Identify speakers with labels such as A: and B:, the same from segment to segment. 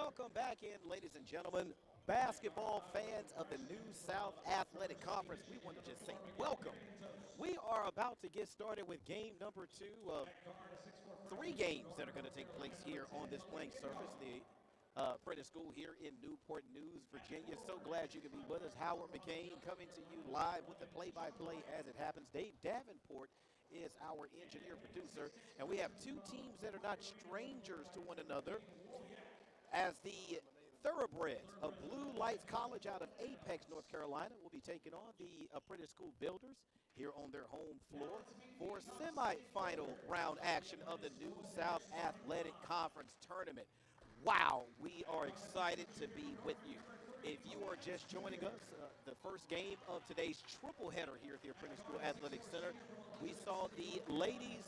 A: Welcome back in, ladies and gentlemen, basketball fans of the New South Athletic Conference. We want to just say welcome. We are about to get started with game number 2 of 3 games that are going to take place here on this playing surface, the Apprentice School here in Newport News, Virginia. So glad you can be with us. Howard McCain coming to you live with the play-by-play as it happens. Dave Davenport is our engineer producer, and we have 2 teams that are not strangers to one another, as the Thoroughbreds of Bluelights College out of Apex, North Carolina, will be taking on the Apprentice School Builders here on their home floor for semifinal round action of the New South Athletic Conference Tournament. Wow, we are excited to be with you. If you are just joining us, the first game of today's triple header here at the Apprentice School Athletic Center, we saw the Lady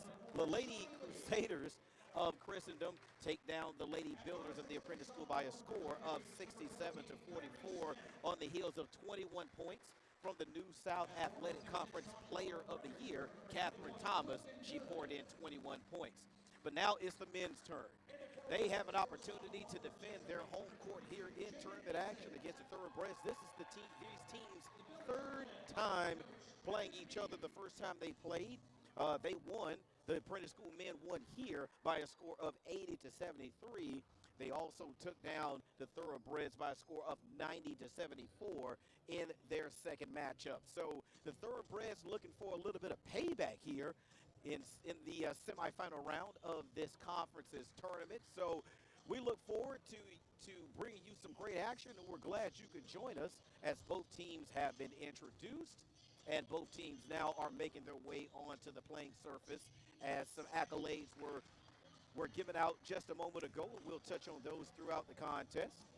A: Crusaders of Christendom take down the Lady Builders of the Apprentice School by a score of 67-44 on the heels of 21 points from the New South Athletic Conference Player of the Year, Catherine Thomas. She poured in 21 points. But now it's the men's turn. They have an opportunity to defend their home court here in tournament action against the Thoroughbreds. This is these teams' third time playing each other. The first time they played, they won. The Apprentice School men won here by a score of 80-73. They also took down the Thoroughbreds by a score of 90-74 in their second matchup. So the Thoroughbreds looking for a little bit of payback here in the semifinal round of this conference's tournament. So we look forward to bringing you some great action, and we're glad you could join us as both teams have been introduced and both teams now are making their way onto the playing surface, as some accolades were given out just a moment ago, and we'll touch on those throughout the contest.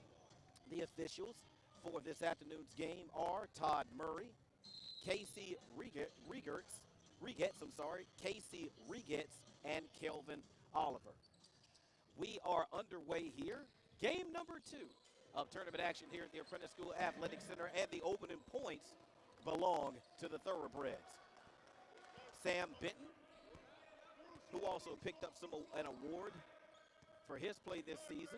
A: The officials for this afternoon's game are Todd Murray, Casey Regetz, Casey Regetz, and Kelvin Oliver. We are underway here. Game number 2 of tournament action here at the Apprentice School Athletic Center, and the opening points belong to the Thoroughbreds. Sam Benton, who also picked up an award for his play this season.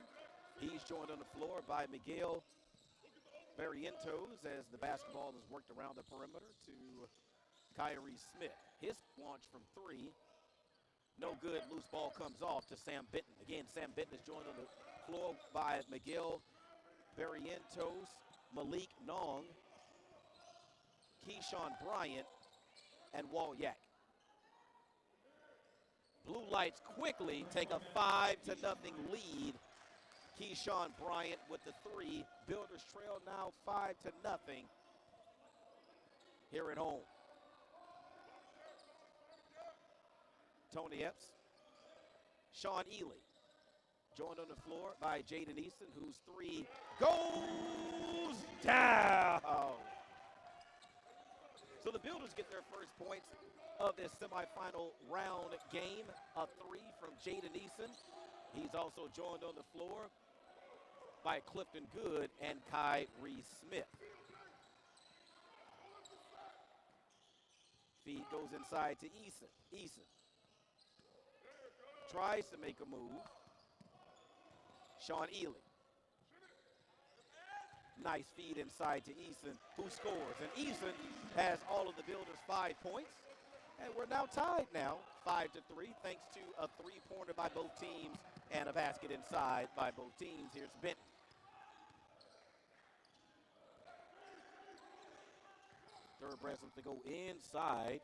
A: He's joined on the floor by Miguel Barrientos as the basketball is worked around the perimeter to Kyrie Smith. His launch from 3, no good. Loose ball comes off to Sam Benton. Again, Sam Benton is joined on the floor by Miguel Barrientos, Malik Nong, Keyshawn Bryant, and Walyak. Bluelights quickly take a 5-0 lead. Keyshawn Bryant with the 3. Builders trail now 5-0 here at home. Tony Epps, Sean Ely, joined on the floor by Jaden Easton, whose 3 goes down. So the Builders get their first points of this semifinal round game, a 3 from Jaden Easton. He's also joined on the floor by Clifton Good and Kyrie Smith. Feed goes inside to Easton. Easton tries to make a move. Sean Ely. Nice feed inside to Easton, who scores. And Easton has all of the Builders' 5 points. And we're now tied now, 5-3, thanks to a 3-pointer by both teams and a basket inside by both teams. Here's Benton. Thoroughbreds have to go inside.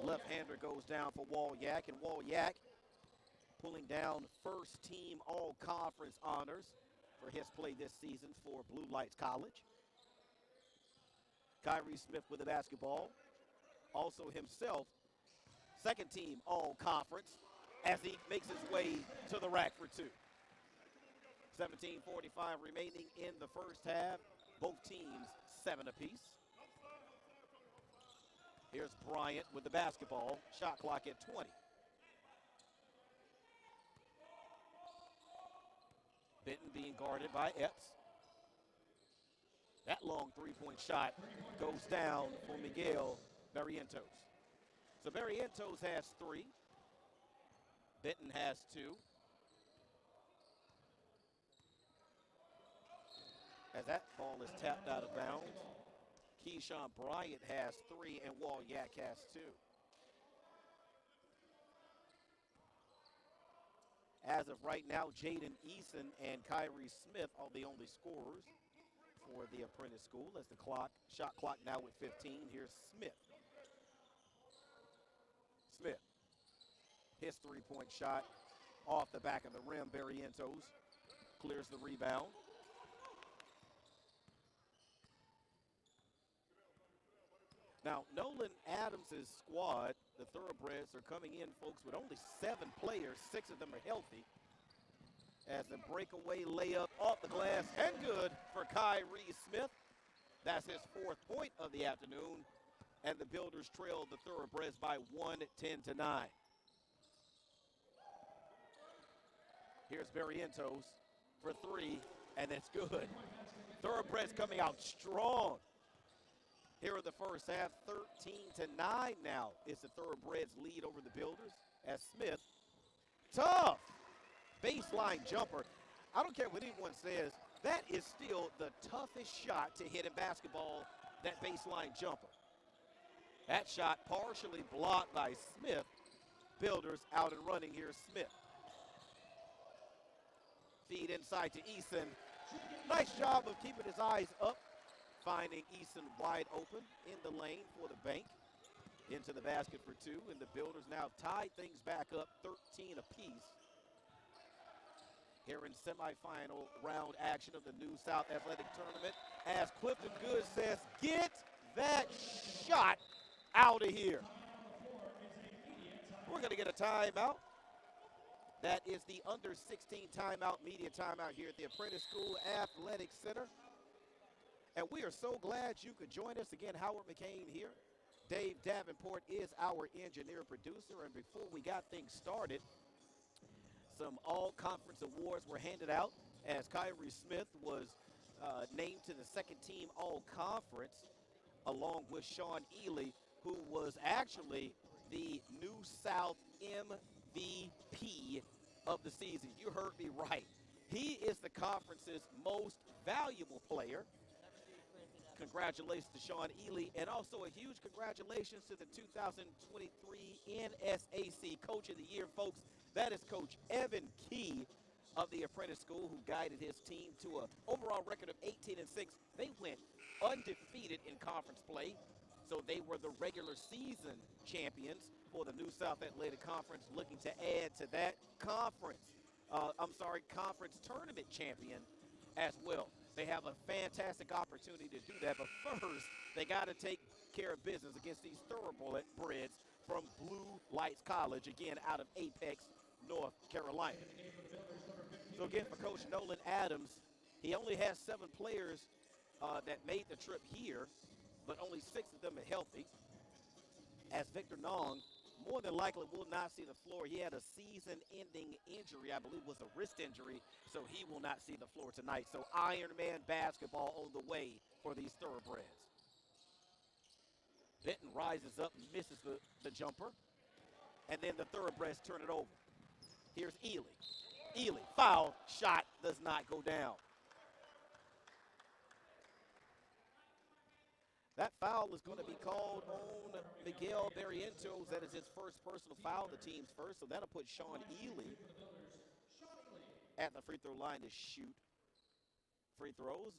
A: Left-hander goes down for Walyak, and Walyak pulling down first-team all-conference honors for his play this season for Bluelights College. Kyrie Smith with the basketball. Also himself, second-team all-conference as he makes his way to the rack for 2. 17:45 remaining in the first half. Both teams 7 apiece. Here's Bryant with the basketball. Shot clock at 20. Benton being guarded by Epps. That long 3-point shot goes down for Miguel Barrientos. So Barrientos has 3. Benton has 2. as that ball is tapped out of bounds. Keyshawn Bryant has 3 and Walyak has 2. As of right now, Jaden Eason and Kyrie Smith are the only scorers for the Apprentice School as the shot clock now with 15. Here's Smith. Smith, his three-point shot off the back of the rim. Barrientos clears the rebound. Now, Nolan Adams' squad, the Thoroughbreds, are coming in, folks, with only 7 players. 6 of them are healthy. As the breakaway layup off the glass and good for Kyrie Smith. That's his 4th point of the afternoon. And the Builders trail the Thoroughbreds by 1, 10-9. Here's Barrientos for 3, and it's good. Thoroughbreds coming out strong. Here in the first half, 13-9 now is the Thoroughbreds lead over the Builders as Smith, tough baseline jumper. I don't care what anyone says, that is still the toughest shot to hit in basketball, that baseline jumper. That shot partially blocked by Smith. Builders out and running. Here's Smith. Feed inside to Eason. Nice job of keeping his eyes up. Finding Eason wide open in the lane for the bank. Into the basket for 2, and the Builders now tied things back up 13 apiece. Here in semifinal round action of the New South Athletic Tournament, as Clifton Good says, get that shot out of here. We're going to get a timeout. That is the under 16 timeout, media timeout here at the Apprentice School Athletic Center. And we are so glad you could join us again. Howard McCain here. Dave Davenport is our engineer producer. And before we got things started, some all-conference awards were handed out as Kyrie Smith was named to the second team all-conference along with Sean Ely, who was actually the New South MVP of the season. You heard me right. He is the conference's most valuable player. Congratulations to Sean Ely, and also a huge congratulations to the 2023 NSAC Coach of the Year, folks. That is Coach Evan Key of the Apprentice School, who guided his team to an overall record of 18-6. They went undefeated in conference play, so they were the regular season champions for the New South Athletic Conference, looking to add to that conference tournament champion as well. They have a fantastic opportunity to do that, but first, they got to take care of business against these Thoroughbreds from Bluelights College, again, out of Apex, North Carolina. So again, for Coach Nolan Adams, he only has 7 players that made the trip here, but only 6 of them are healthy. As Victor Nong more than likely will not see the floor. He had a season-ending injury, I believe was a wrist injury, so he will not see the floor tonight. So Ironman basketball on the way for these Thoroughbreds. Benton rises up, misses the jumper, and then the Thoroughbreds turn it over. Here's Ely. Ely, foul, shot does not go down. That foul is going to be called on Miguel Barrientos. That is his first personal foul, the team's first. So that'll put Sean Ely at the free throw line to shoot free throws.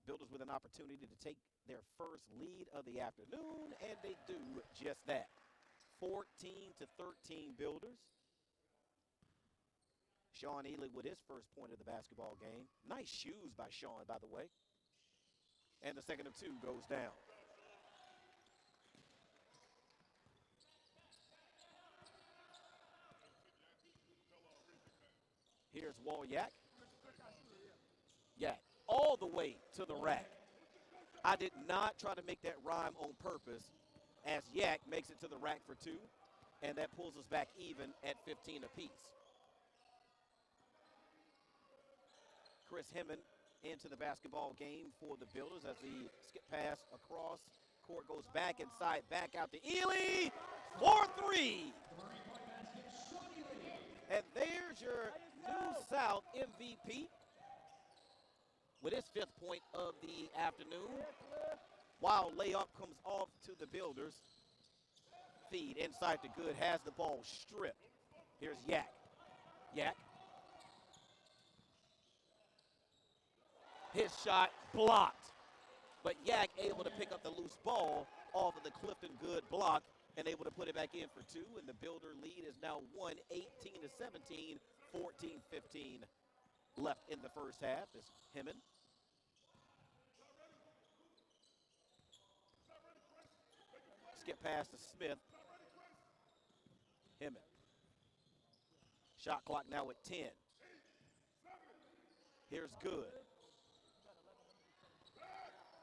A: Builders with an opportunity to take their first lead of the afternoon, and they do just that. 14-13 Builders. Sean Ely with his first point of the basketball game. Nice shoes by Sean, by the way. And the second of 2 goes down. Here's Walyak. Yak all the way to the rack. I did not try to make that rhyme on purpose, as Yak makes it to the rack for 2, and that pulls us back even at 15 apiece. Chris Hemmond into the basketball game for the Builders as the skip pass across court goes back inside, back out to Ely for 3. And there's your New South MVP. with his 5th point of the afternoon. Wild layup comes off to the Builders. Feed inside to Good, has the ball stripped. Here's Yak. Yak. His shot blocked. But Yak able to pick up the loose ball off of the Clifton Good block and able to put it back in for 2. And the Builder lead is now 18-17, 14-15 left in the first half. It's Hemon. Skip pass to Smith. Hemon. Shot clock now at 10. Here's Good.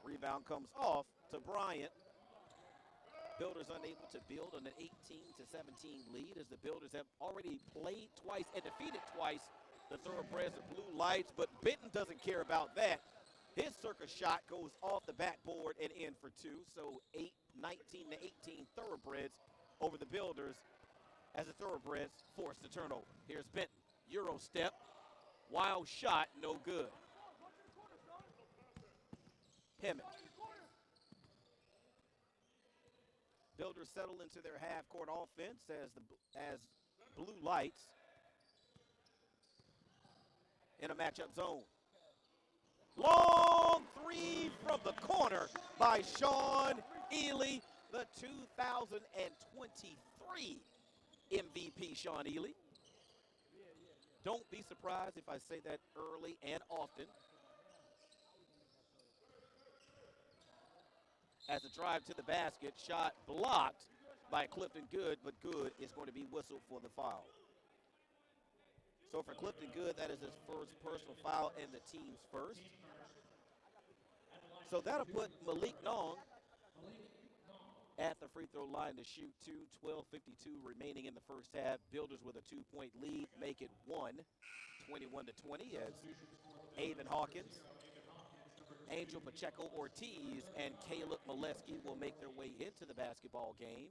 A: Rebound comes off to Bryant. Builders unable to build on an 18-17 lead as the Builders have already played twice and defeated twice the Thoroughbreds of Bluelights, but Benton doesn't care about that. His circus shot goes off the backboard and in for 2, so 19-18 Thoroughbreds over the Builders as the Thoroughbreds force the turnover. Here's Benton, Euro step, wild shot, no good. Hemon. Builders settle into their half-court offense as Bluelights in a matchup zone. Long 3 from the corner by Sean Ely, the 2023 MVP Sean Ely. Don't be surprised if I say that early and often. As a drive to the basket, shot blocked by Clifton Good, but Good is going to be whistled for the foul. So for Clifton Good, that is his first personal foul and the team's first. So that'll put Malik Nong at the free throw line to shoot 2, 12:52 remaining in the first half. Builders with a 2-point lead make it 21-20 as Avon Hawkins, Angel Pacheco Ortiz, and Caleb Molesky will make their way into the basketball game.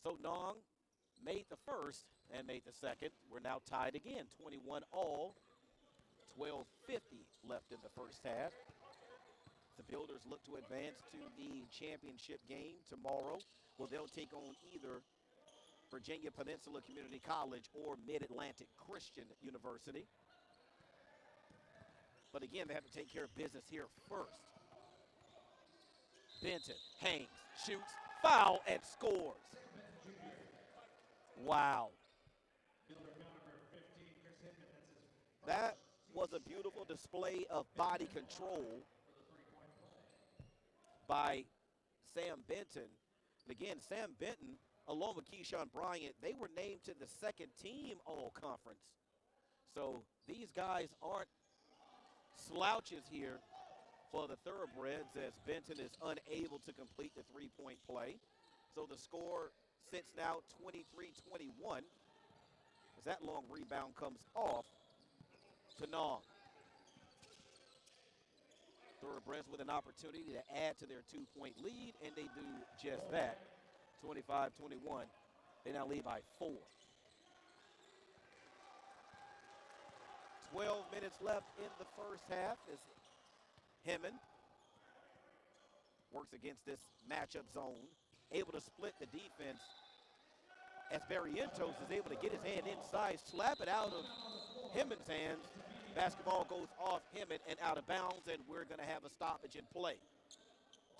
A: So Nong made the first and made the second. We're now tied again, 21 all, 12:50 left in the first half. The Builders look to advance to the championship game tomorrow. Well, they'll take on either Virginia Peninsula Community College or Mid-Atlantic Christian University. But again, they have to take care of business here first. Benton hangs, shoots, foul, and scores. Wow. That was a beautiful display of body control by Sam Benton. And again, Sam Benton, along with Keyshawn Bryant, they were named to the second team all-conference. So these guys aren't slouches here for the Thoroughbreds as Benton is unable to complete the three-point play. So the score sits now 23-21 as that long rebound comes off to Nong. Thoroughbreds with an opportunity to add to their two-point lead, and they do just that. 25-21. They now lead by 4. 12 minutes left in the first half as Hemon works against this matchup zone, able to split the defense as Barrientos is able to get his hand inside, slap it out of Hemon's hands. Basketball goes off Hemon and out of bounds, and we're going to have a stoppage in play.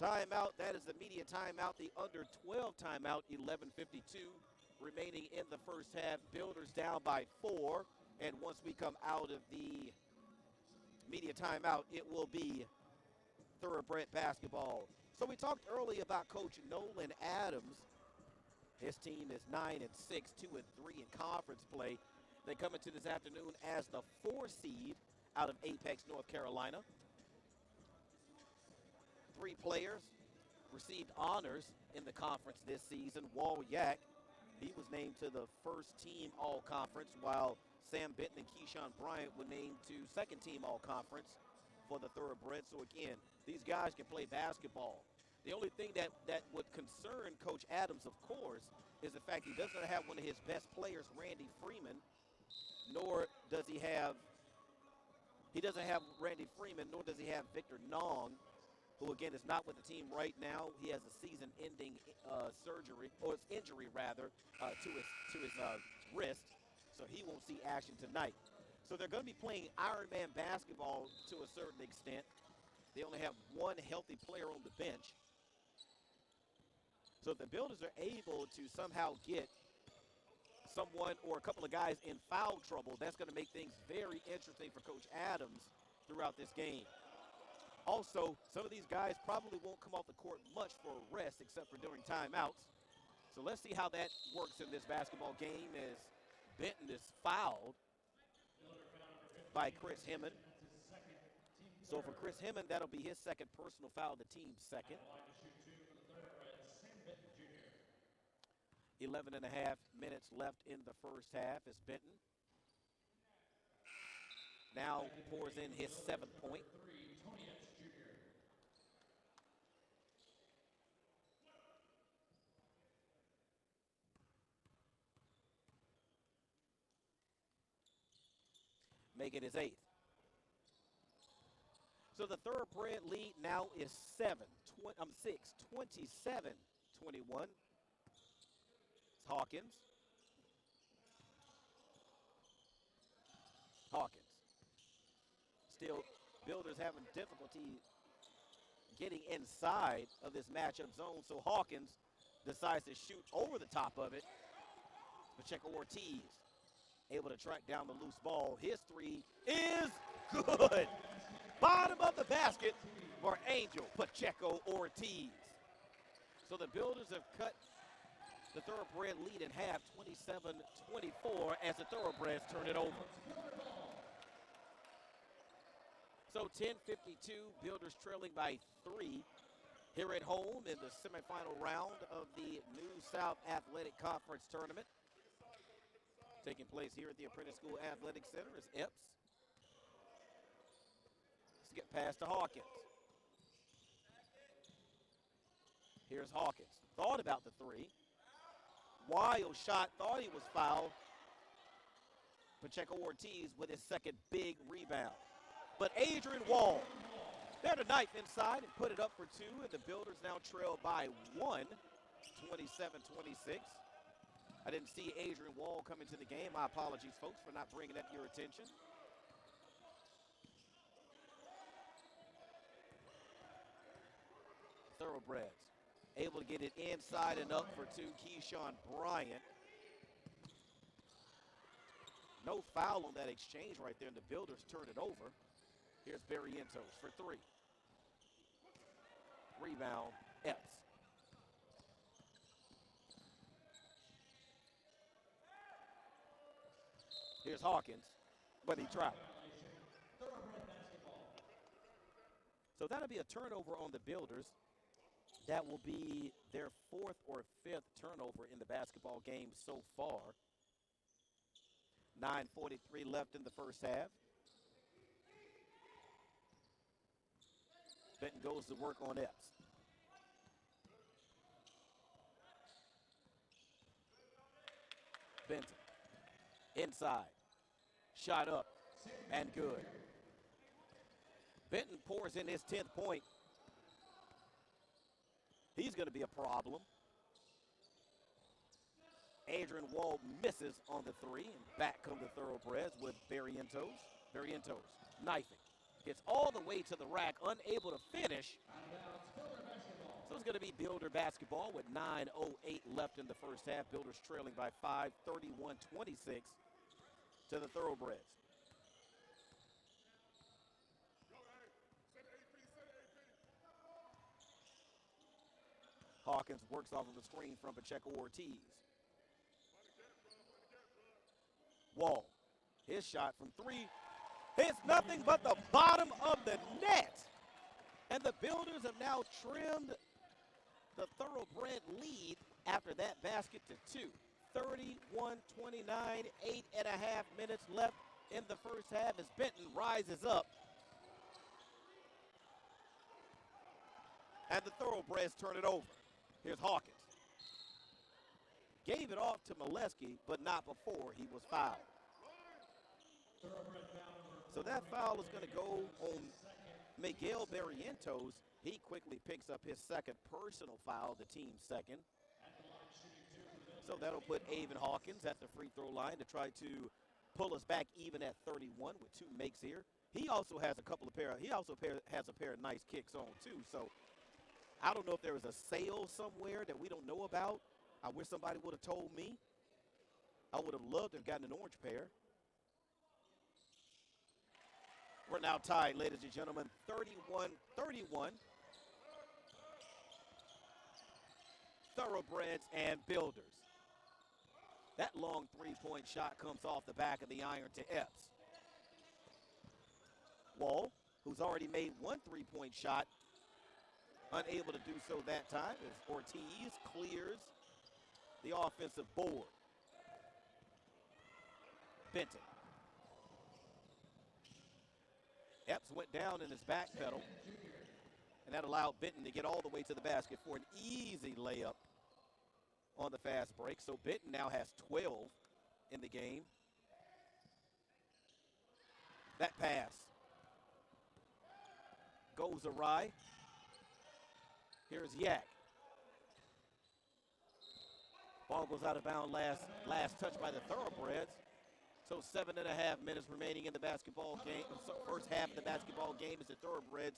A: Timeout, that is the media timeout, the under 12 timeout, 11:52 remaining in the first half. Builders down by 4, and once we come out of the media timeout, it will be Thoroughbred basketball. So we talked earlier about Coach Nolan Adams. His team is 9-6, 2-3 in conference play. They come into this afternoon as the 4 seed out of Apex, North Carolina. 3 players received honors in the conference this season. Wall Yak, he was named to the first team all-conference, while Sam Benton and Keyshawn Bryant were named to second team all-conference for the Thoroughbreds. So again, these guys can play basketball. The only thing that would concern Coach Adams, of course, is the fact he doesn't have one of his best players, Randy Freeman, nor does he have Randy Freeman, nor does he have Victor Nong, who again is not with the team right now. He has a season-ending injury rather, to his wrist, so he won't see action tonight. So they're going to be playing Ironman basketball to a certain extent. They only have one healthy player on the bench. So if the Builders are able to somehow get someone or a couple of guys in foul trouble, that's going to make things very interesting for Coach Adams throughout this game. Also, some of these guys probably won't come off the court much for a rest except for during timeouts. So let's see how that works in this basketball game as Benton is fouled by Chris Hemmond. So for Chris Hemmond, that'll be his second personal foul, the team's second. 11 and a half minutes left in the first half as Benton now pours in his 7th point. Make it his 8th. So the Thoroughbred lead now is 6, 27-21. Hawkins. Still, Builders having difficulty getting inside of this matchup zone, so Hawkins decides to shoot over the top of it. Pacheco Ortiz able to track down the loose ball. His 3 is good. Bottom of the basket for Angel Pacheco Ortiz. So the Builders have cut the Thoroughbred lead in half, 27-24, as the Thoroughbreds turn it over. So 10:52, Builders trailing by 3 here at home in the semifinal round of the New South Athletic Conference Tournament. Taking place here at the Apprentice School Athletic Center is Epps. Let's get past to Hawkins. Here's Hawkins. Thought about the 3. Wild shot, thought he was fouled. Pacheco Ortiz with his second big rebound. But Adrian Wall, they're the knife inside and put it up for 2, and the Builders now trail by 1, 27-26. I didn't see Adrian Wall come into the game. My apologies, folks, for not bringing that to your attention. Thoroughbreds able to get it inside and up for 2, Keyshawn Bryant. No foul on that exchange right there, and the Builders turn it over. Here's Barrientos for 3. Rebound, Epps. Here's Hawkins, but he tried. So that'll be a turnover on the Builders. That will be their 4th or 5th turnover in the basketball game so far. 9:43 left in the first half. Benton goes to work on Epps. Benton inside, shot up, and good. Benton pours in his 10th point. He's going to be a problem. Adrian Wall misses on the 3, and back come the Thoroughbreds with Barrientos. Barrientos knifing. Gets all the way to the rack, unable to finish. So it's going to be Builder basketball with 9:08 left in the first half. Builders trailing by 5, 31-26 to the Thoroughbreds. Hawkins works off of the screen from Pacheco Ortiz. Wall, his shot from 3 hits nothing but the bottom of the net. And the Builders have now trimmed the Thoroughbred lead after that basket to 2. 31-29, 8.5 minutes left in the first half as Benton rises up. And the Thoroughbreds turn it over. Here's Hawkins. Gave it off to Molesky, but not before he was fouled. So that foul is going to go on Miguel Barrientos. He quickly picks up his second personal foul, the team's second. So that'll put Avon Hawkins at the free throw line to try to pull us back even at 31 with 2 makes here. He also has a pair of nice kicks on too. So I don't know if there was a sale somewhere that we don't know about. I wish somebody would have told me. I would have loved to have gotten an orange pair. We're now tied, ladies and gentlemen, 31-31. Thoroughbreds and Builders. That long three-point shot comes off the back of the iron to Epps. Wall, who's already made 1 3-point shot, unable to do so that time as Ortiz clears the offensive board. Benton. Epps went down in his back pedal, and that allowed Benton to get all the way to the basket for an easy layup on the fast break. So Benton now has 12 in the game. That pass goes awry. Here's Yak. Ball goes out of bounds, last touch by the Thoroughbreds. So 7.5 minutes remaining in the basketball game. So first half of the basketball game is the Thoroughbreds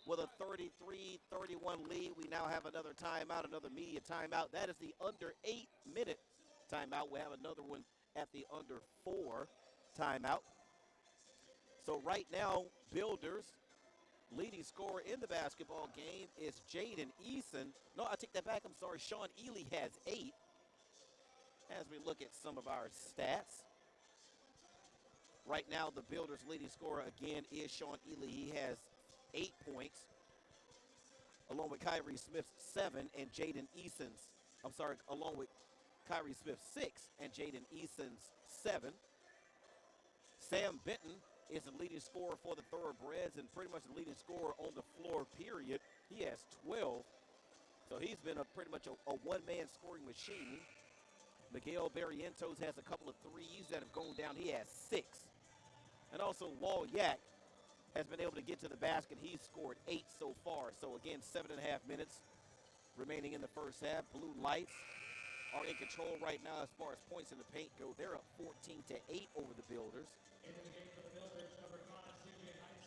A: with a 33-31 lead. We now have another timeout, another media timeout. That is the under 8-minute timeout. We have another one at the under 4 timeout. So right now, Builders, leading scorer in the basketball game is Jaden Eason. No, I take that back. I'm sorry. Sean Ely has 8. As we look at some of our stats. Right now, the Builders' leading scorer again is Sean Ely. He has 8 points, along with Kyrie Smith's 7 and Jaden Eason's, along with Kyrie Smith's 6 and Jaden Eason's 7. Sam Benton is the leading scorer for the Thoroughbreds and pretty much the leading scorer on the floor, period. He has 12. So he's been pretty much a one-man scoring machine. Miguel Barrientos has a couple of threes that have gone down. He has 6. And also Wall Yak has been able to get to the basket. He's scored 8 so far. So again, 7.5 minutes remaining in the first half. Bluelights are in control right now as far as points in the paint go. They're up 14-8 over the Builders.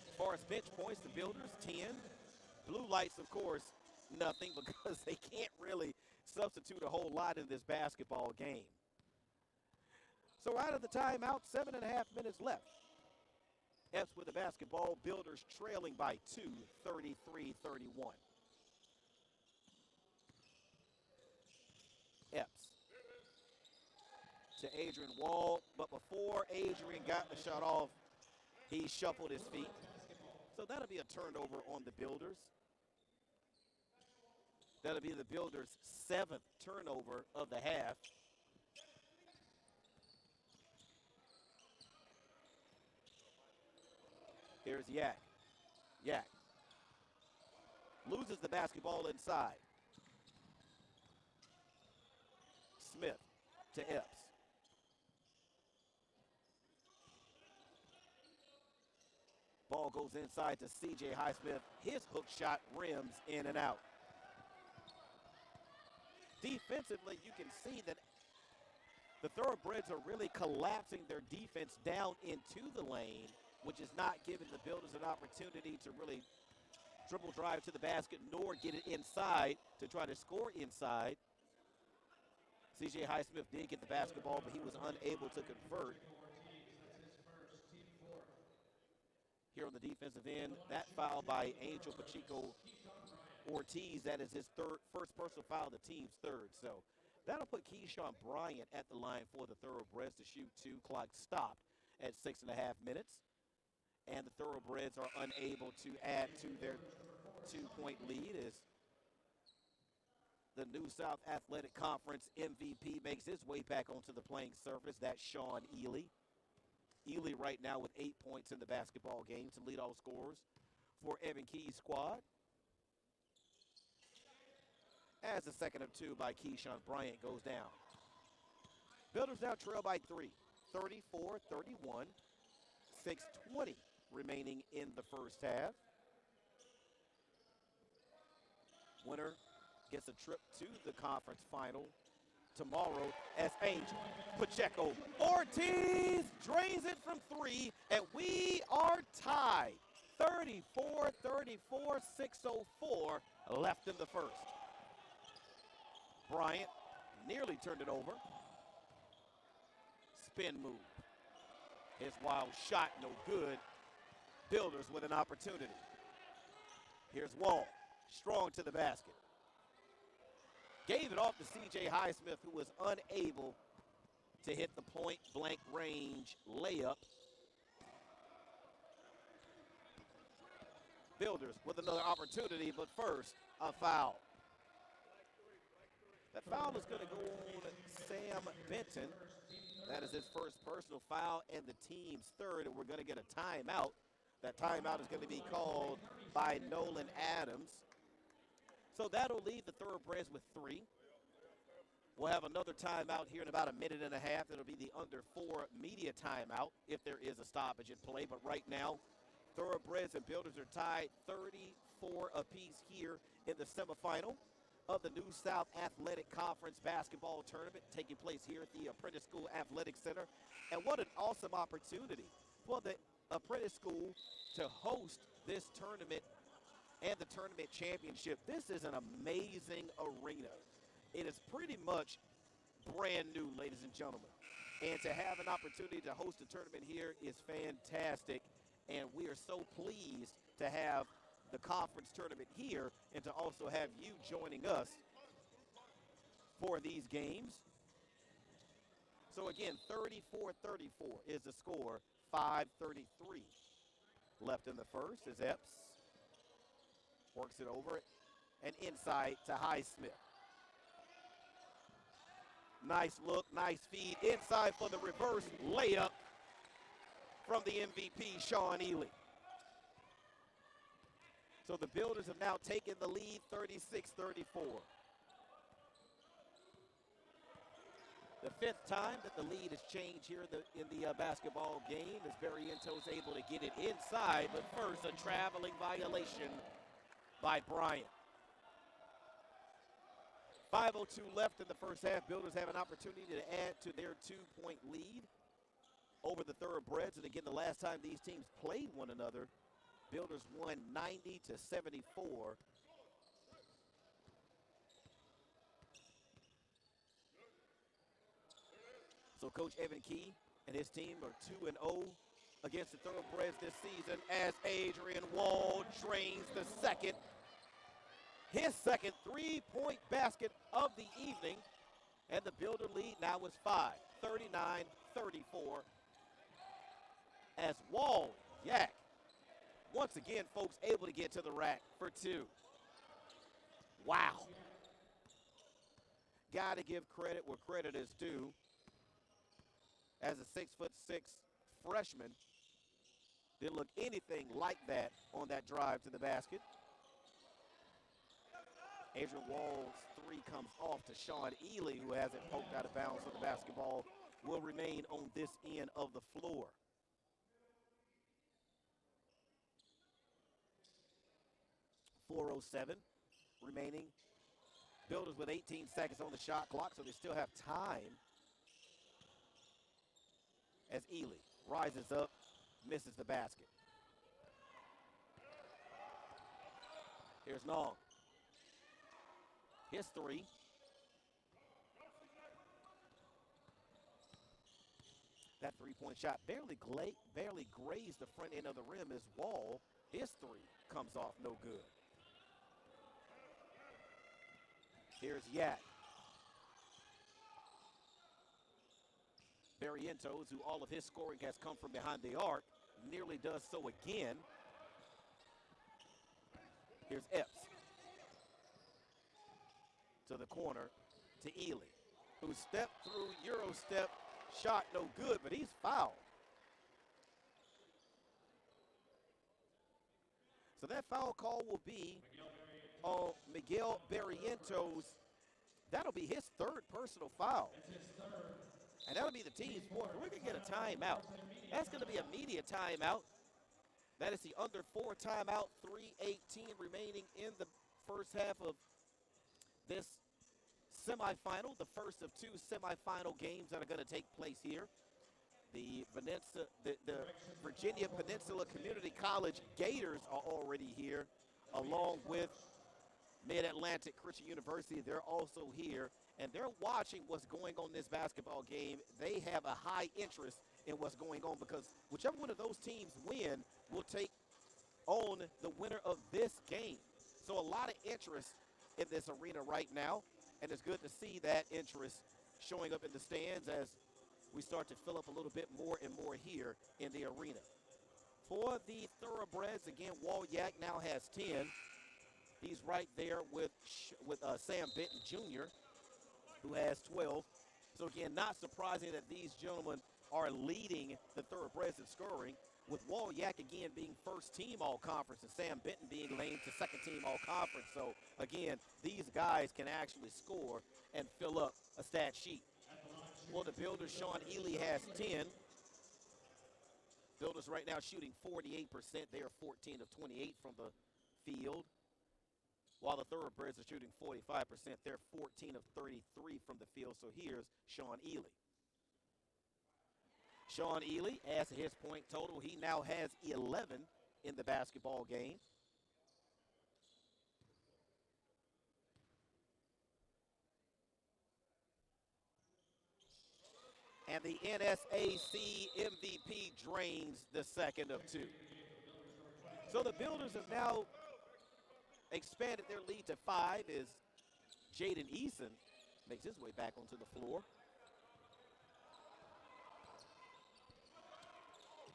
A: As far as bench points, the Builders 10. Bluelights, of course, nothing because they can't really substitute a whole lot in this basketball game. So out of the timeout, 7.5 minutes left. Epps with the basketball, Builders trailing by 2, 33-31. Epps to Adrian Wall, but before Adrian got the shot off, he shuffled his feet. So that'll be a turnover on the Builders. That'll be the Builders' 7th turnover of the half. Here's Yak. Yak loses the basketball inside. Smith to Epps. Ball goes inside to C.J. Highsmith. His hook shot rims in and out. Defensively, you can see that the Thoroughbreds are really collapsing their defense down into the lane, which is not giving the Builders an opportunity to really dribble drive to the basket nor get it inside to try to score inside. C.J. Highsmith did get the basketball, but he was unable to convert. Here on the defensive end, that foul by Angel Pacheco Ortiz, that is his first personal foul, the team's 3rd. So that'll put Keyshawn Bryant at the line for the Thoroughbreds to shoot 2. Clock stopped at 6.5 minutes. And the Thoroughbreds are unable to add to their 2-point lead as the New South Athletic Conference MVP makes his way back onto the playing surface. That's Sean Ely. Ely right now with 8 points in the basketball game, some leadoff scorers for Evan Key's squad. as the second of two by Keyshawn Bryant goes down. Builders now trail by 3, 34-31, 6:20 remaining in the first half. Winner gets a trip to the conference final tomorrow as Angel Pacheco Ortiz drains it from 3, and we are tied. 34-34, 6:04 left in the first. Bryant nearly turned it over. Spin move. His wild shot, no good. Builders with an opportunity. Here's Wall, strong to the basket. Gave it off to C.J. Highsmith, who was unable to hit the point-blank range layup. Builders with another opportunity, but first, a foul. That foul is going to go on Sam Benton. That is his first personal foul and the team's third, and we're going to get a timeout. That timeout is going to be called by Nolan Adams. So that'll leave the Thoroughbreds with 3. We'll have another timeout here in about a minute and a half. It'll be the under 4 media timeout if there is a stoppage in play. But right now, Thoroughbreds and Builders are tied 34 apiece here in the semifinal of the New South Athletic Conference basketball tournament taking place here at the Apprentice School Athletic Center. And what an awesome opportunity for the Apprentice School to host this tournament and the tournament championship. This is an amazing arena. It is pretty much brand new, ladies and gentlemen. And to have an opportunity to host a tournament here is fantastic. And we are so pleased to have the conference tournament here and to also have you joining us for these games. So again, 34-34 is the score, 5:33 left in the first as Epps works it over and inside to Highsmith. Nice look, nice feed inside for the reverse layup from the MVP, Sean Ely. So the Builders have now taken the lead, 36-34. The 5th time that the lead has changed here in the basketball game as Barrientos able to get it inside, but first a traveling violation by Bryant. 5:02 left in the first half. Builders have an opportunity to add to their 2-point lead over the Thoroughbreds. And again, the last time these teams played one another, Builders won 90-74. So Coach Evan Key and his team are 2-0 against the Thoroughbreds this season as Adrian Wall drains the second. His second 3-point basket of the evening. And the Builder lead now is 5, 39-34. As Wall, Yak, once again, folks, able to get to the rack for 2. Wow. Got to give credit where credit is due. As a 6'6" freshman, didn't look anything like that on that drive to the basket. Adrian Wall's 3 comes off to Sean Ely, who has it poked out of bounds, so the basketball will remain on this end of the floor. .407 remaining. Builders with 18 seconds on the shot clock, so they still have time. As Ely rises up, misses the basket. Here's Nong. His 3. That 3-point shot barely grazed the front end of the rim as Wall, his 3 comes off no good. Here's Yak. Barrientos, who all of his scoring has come from behind the arc, nearly does so again. Here's Epps. To the corner to Ely, who stepped through, Euro step, shot no good, but he's fouled. So that foul call will be on Miguel Barrientos. That'll be his third personal foul. And that'll be the team's fourth. We're going to get a timeout. That's going to be a media timeout. That is the under 4 timeout, 3:18 remaining in the first half of this semifinal, the first of 2 semifinal games that are going to take place here. The Virginia Peninsula Community College Gators are already here, along with Mid-Atlantic Christian University. They're also here, and they're watching what's going on in this basketball game. They have a high interest in what's going on because whichever one of those teams win will take on the winner of this game. So a lot of interest in this arena right now, and it's good to see that interest showing up in the stands as we start to fill up a little bit more and more here in the arena. For the Thoroughbreds, again, Walyak now has 10. He's right there with Sam Benton Jr., who has 12. So again, not surprising that these gentlemen are leading the Thoroughbreds in scoring, with Walyak again being first team all-conference and Sam Benton being named to second team all-conference. So again, these guys can actually score and fill up a stat sheet. Well, the Builders, Sean Ely has 10. Builders right now shooting 48%. They are 14 of 28 from the field, while the Thoroughbreds are shooting 45%. They're 14 of 33 from the field. So here's Sean Ely. Sean Ely, as his point total, he now has 11 in the basketball game. And the NSAC MVP drains the second of 2. So the Builders have now expanded their lead to 5 as Jaden Eason makes his way back onto the floor.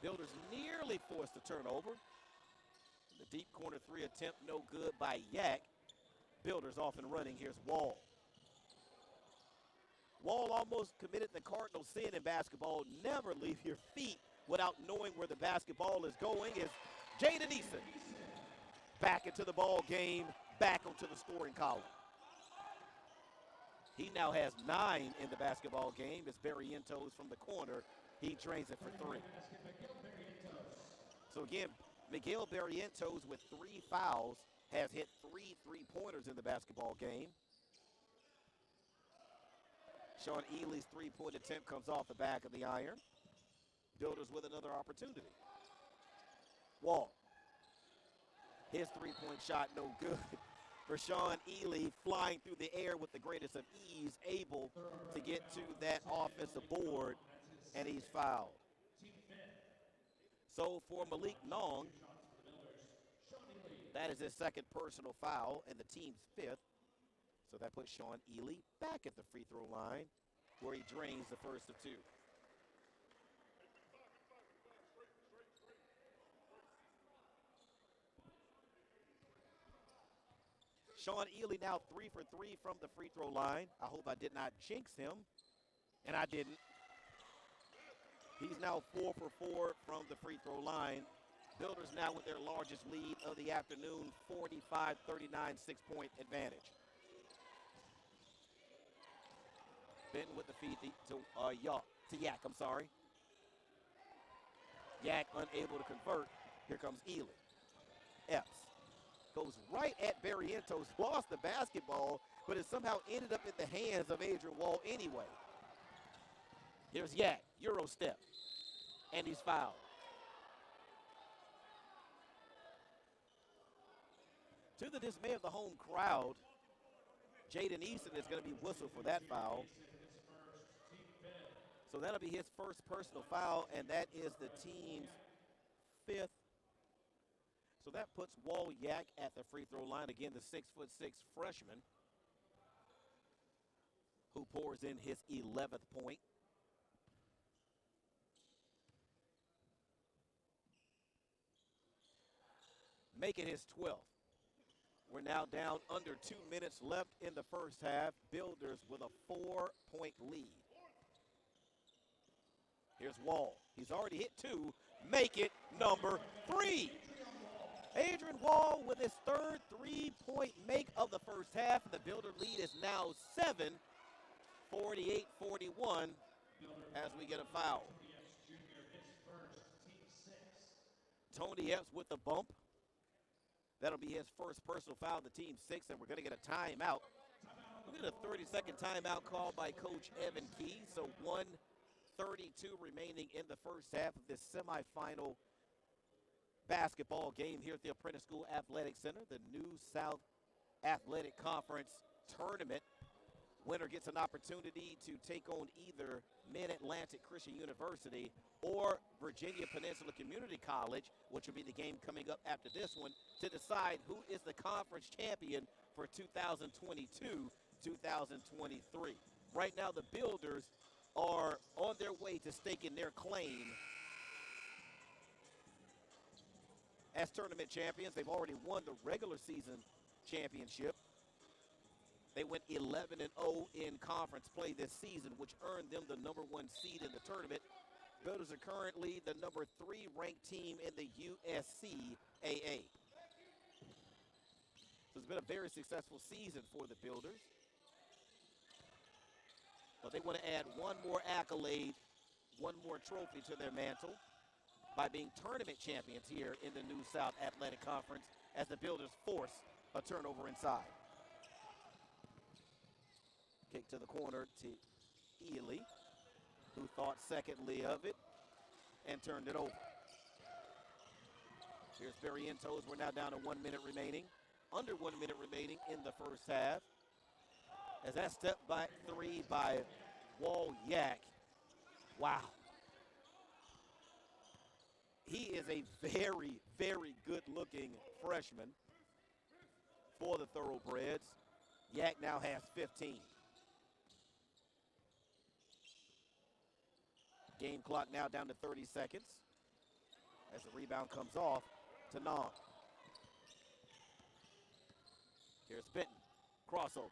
A: Builders nearly forced a turnover. The deep corner 3 attempt, no good by Yak. Builders off and running. Here's Wall. Wall almost committed the cardinal sin in basketball. Never leave your feet without knowing where the basketball is going. Is Jaden Eason back into the ball game, back onto the scoring column. He now has 9 in the basketball game. It's Barrientos from the corner. He drains it for 3. So again, Miguel Barrientos with 3 fouls has hit 3 3-pointers in the basketball game. Sean Ely's 3-point attempt comes off the back of the iron. Builders with another opportunity. Wall. His 3-point shot no good. For Sean Ely, flying through the air with the greatest of ease, able to get to that offensive board, and he's fouled. So for Malik Nong, that is his second personal foul and the team's 5th. So that puts Sean Ely back at the free throw line, where he drains the first of 2. Sean Ely now 3 for 3 from the free throw line. I hope I did not jinx him, and I didn't. He's now 4 for 4 from the free throw line. Builders now with their largest lead of the afternoon, 45-39 6-point advantage. Benton with the feed to Yak, I'm sorry. Yak unable to convert. Here comes Ely. Epps goes right at Barrientos, lost the basketball, but it somehow ended up in the hands of Adrian Wall anyway. Here's Yak, Euro step, and he's fouled. To the dismay of the home crowd, Jaden Eason is going to be whistled for that foul. So that'll be his first personal foul, and that is the team's 5th. So that puts Walyak at the free throw line. Again, the 6'6" freshman who pours in his 11th point. Making his 12th. We're now down under 2 minutes left in the first half. Builders with a 4-point lead. Here's Wall. He's already hit 2. Make it number 3. Adrian Wall with his 3rd 3-point make of the first Builder lead is now 7, 48-41 as we get a foul. Tony Epps with the bump. That'll be his first personal foul, the team 6, and we're going to get a timeout. We get a 30-second timeout called by Coach Evan Key. So 1:32 remaining in the first half of this semifinal basketball game here at the Apprentice School Athletic Center, the New South Athletic Conference tournament. Winner gets an opportunity to take on either Mid-Atlantic Christian University or Virginia Peninsula Community College, which will be the game coming up after this one, to decide who is the conference champion for 2022-2023. Right now, the Builders are on their way to staking their claim as tournament champions. They've already won the regular season championship. They went 11-0 in conference play this season, which earned them the #1 seed in the tournament. Builders are currently the #3 ranked team in the USCAA. So it's been a very successful season for the Builders. But they want to add one more accolade, one more trophy to their mantle by being tournament champions here in the New South Athletic Conference as the Builders force a turnover inside. Kick to the corner to Ely, who thought secondly of it and turned it over. Here's Barrientos. We're now down to 1 minute remaining. Under 1 minute remaining in the first half. As that step back three by Wall Yak. Wow. He is a very, very good-looking freshman for the Thoroughbreds. Yak now has 15. Game clock now down to 30 seconds as the rebound comes off to Nam. Here's Benton, crossover.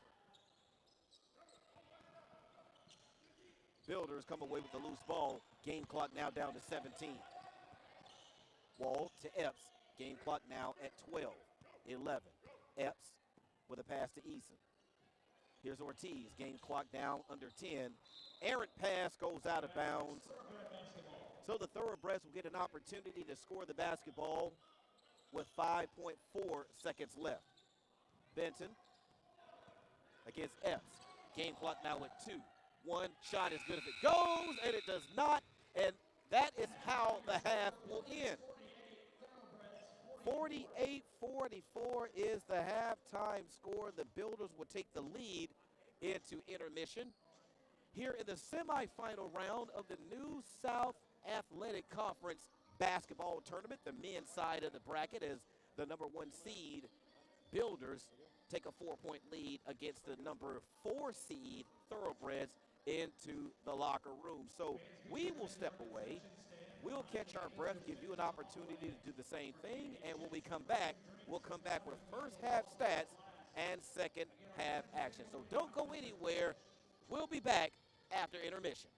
A: Builders come away with the loose ball. Game clock now down to 17. Wall to Epps. Game clock now at 12, 11. Epps with a pass to Eason. Here's Ortiz. Game clock down under 10. Errant pass goes out of bounds. So the Thoroughbreds will get an opportunity to score the basketball with 5.4 seconds left. Benton against Epps. Game clock now at 2. One shot as good as it goes, and it does not. And that is how the half will end. 48-44 is the halftime score. The Builders will take the lead into intermission. Here in the semifinal round of the New South Athletic Conference basketball tournament, the men's side of the bracket is the #1 seed. Builders take a 4-point lead against the #4 seed Thoroughbreds into the locker room. So we will step away. We'll catch our breath, give you an opportunity to do the same thing, and when we come back, we'll come back with first half stats and second half action. So don't go anywhere. We'll be back after intermission.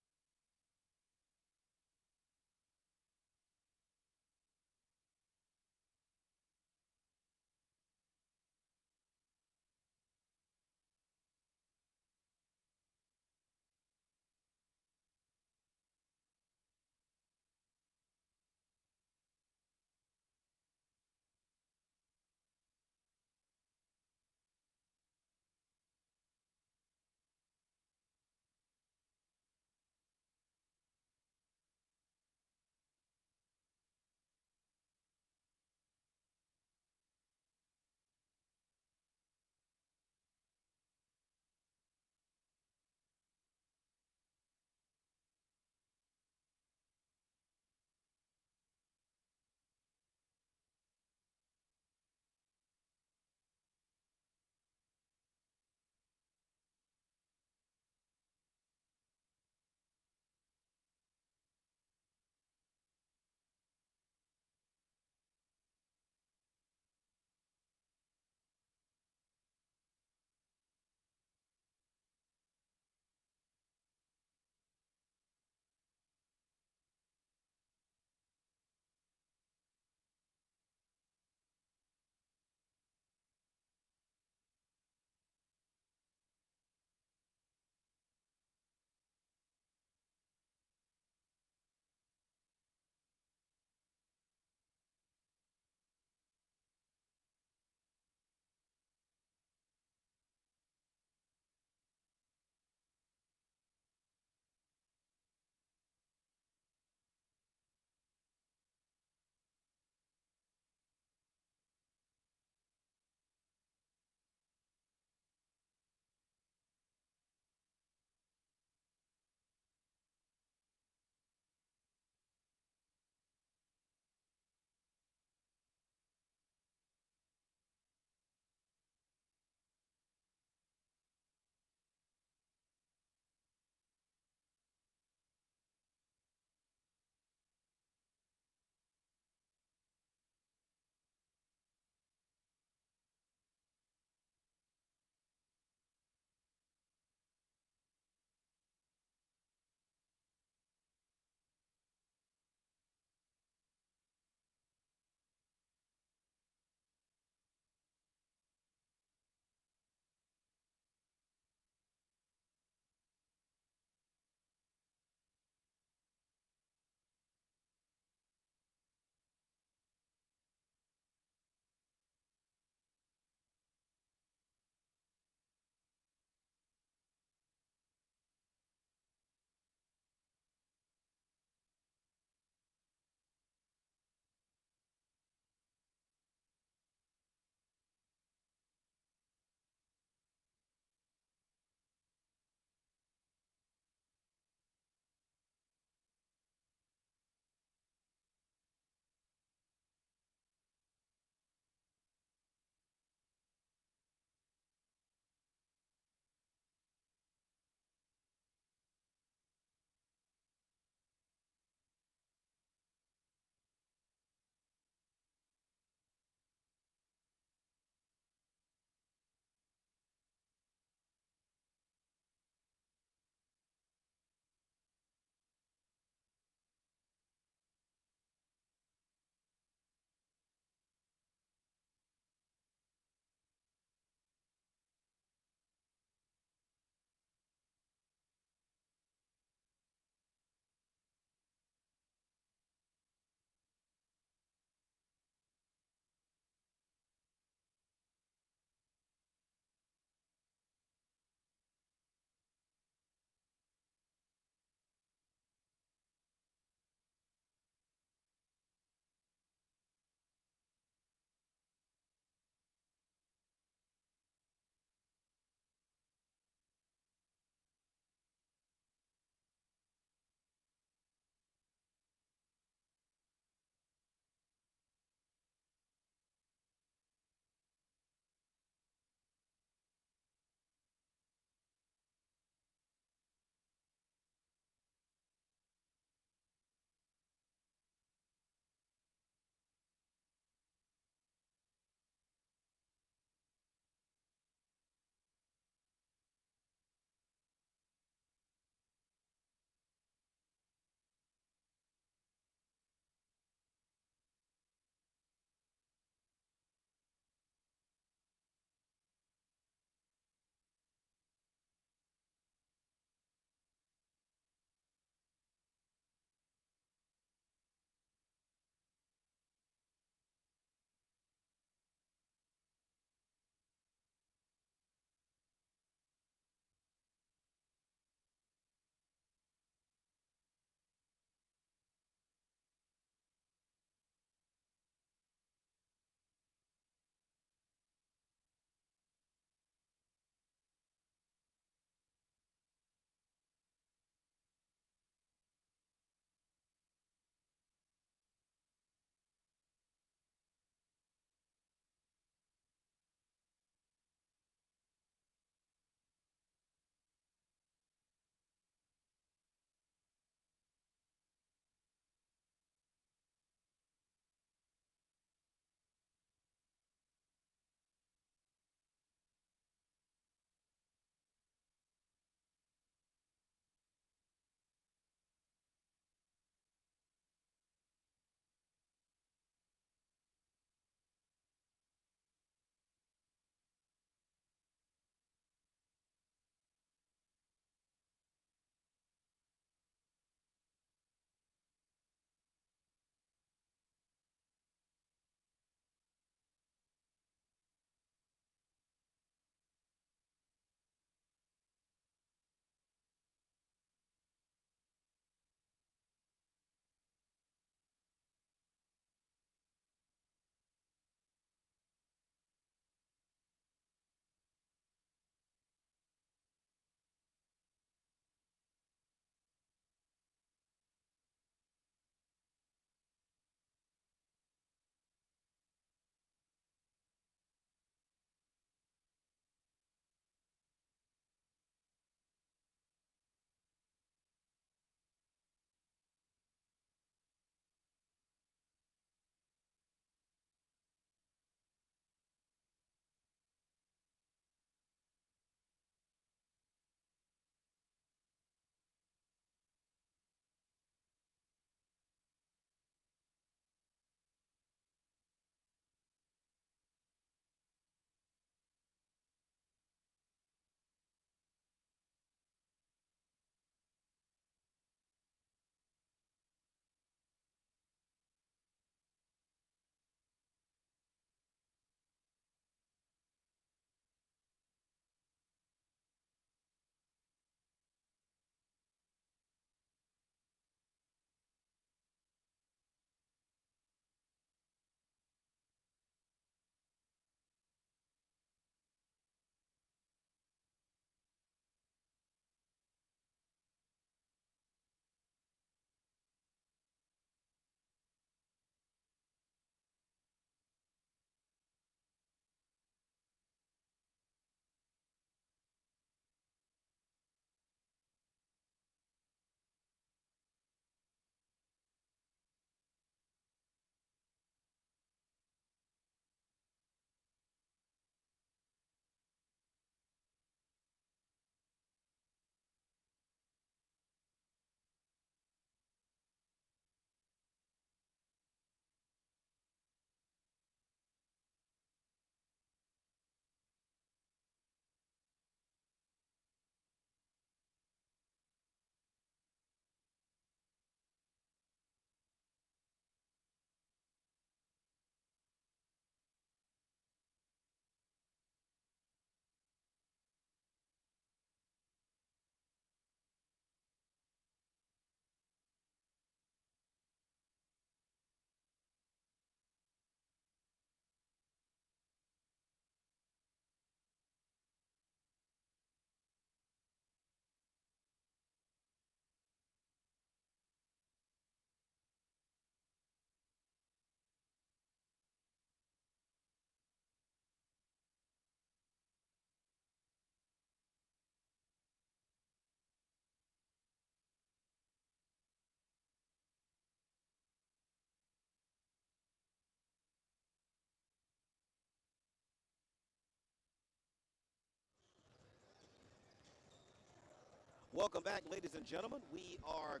A: Welcome back, ladies and gentlemen. We are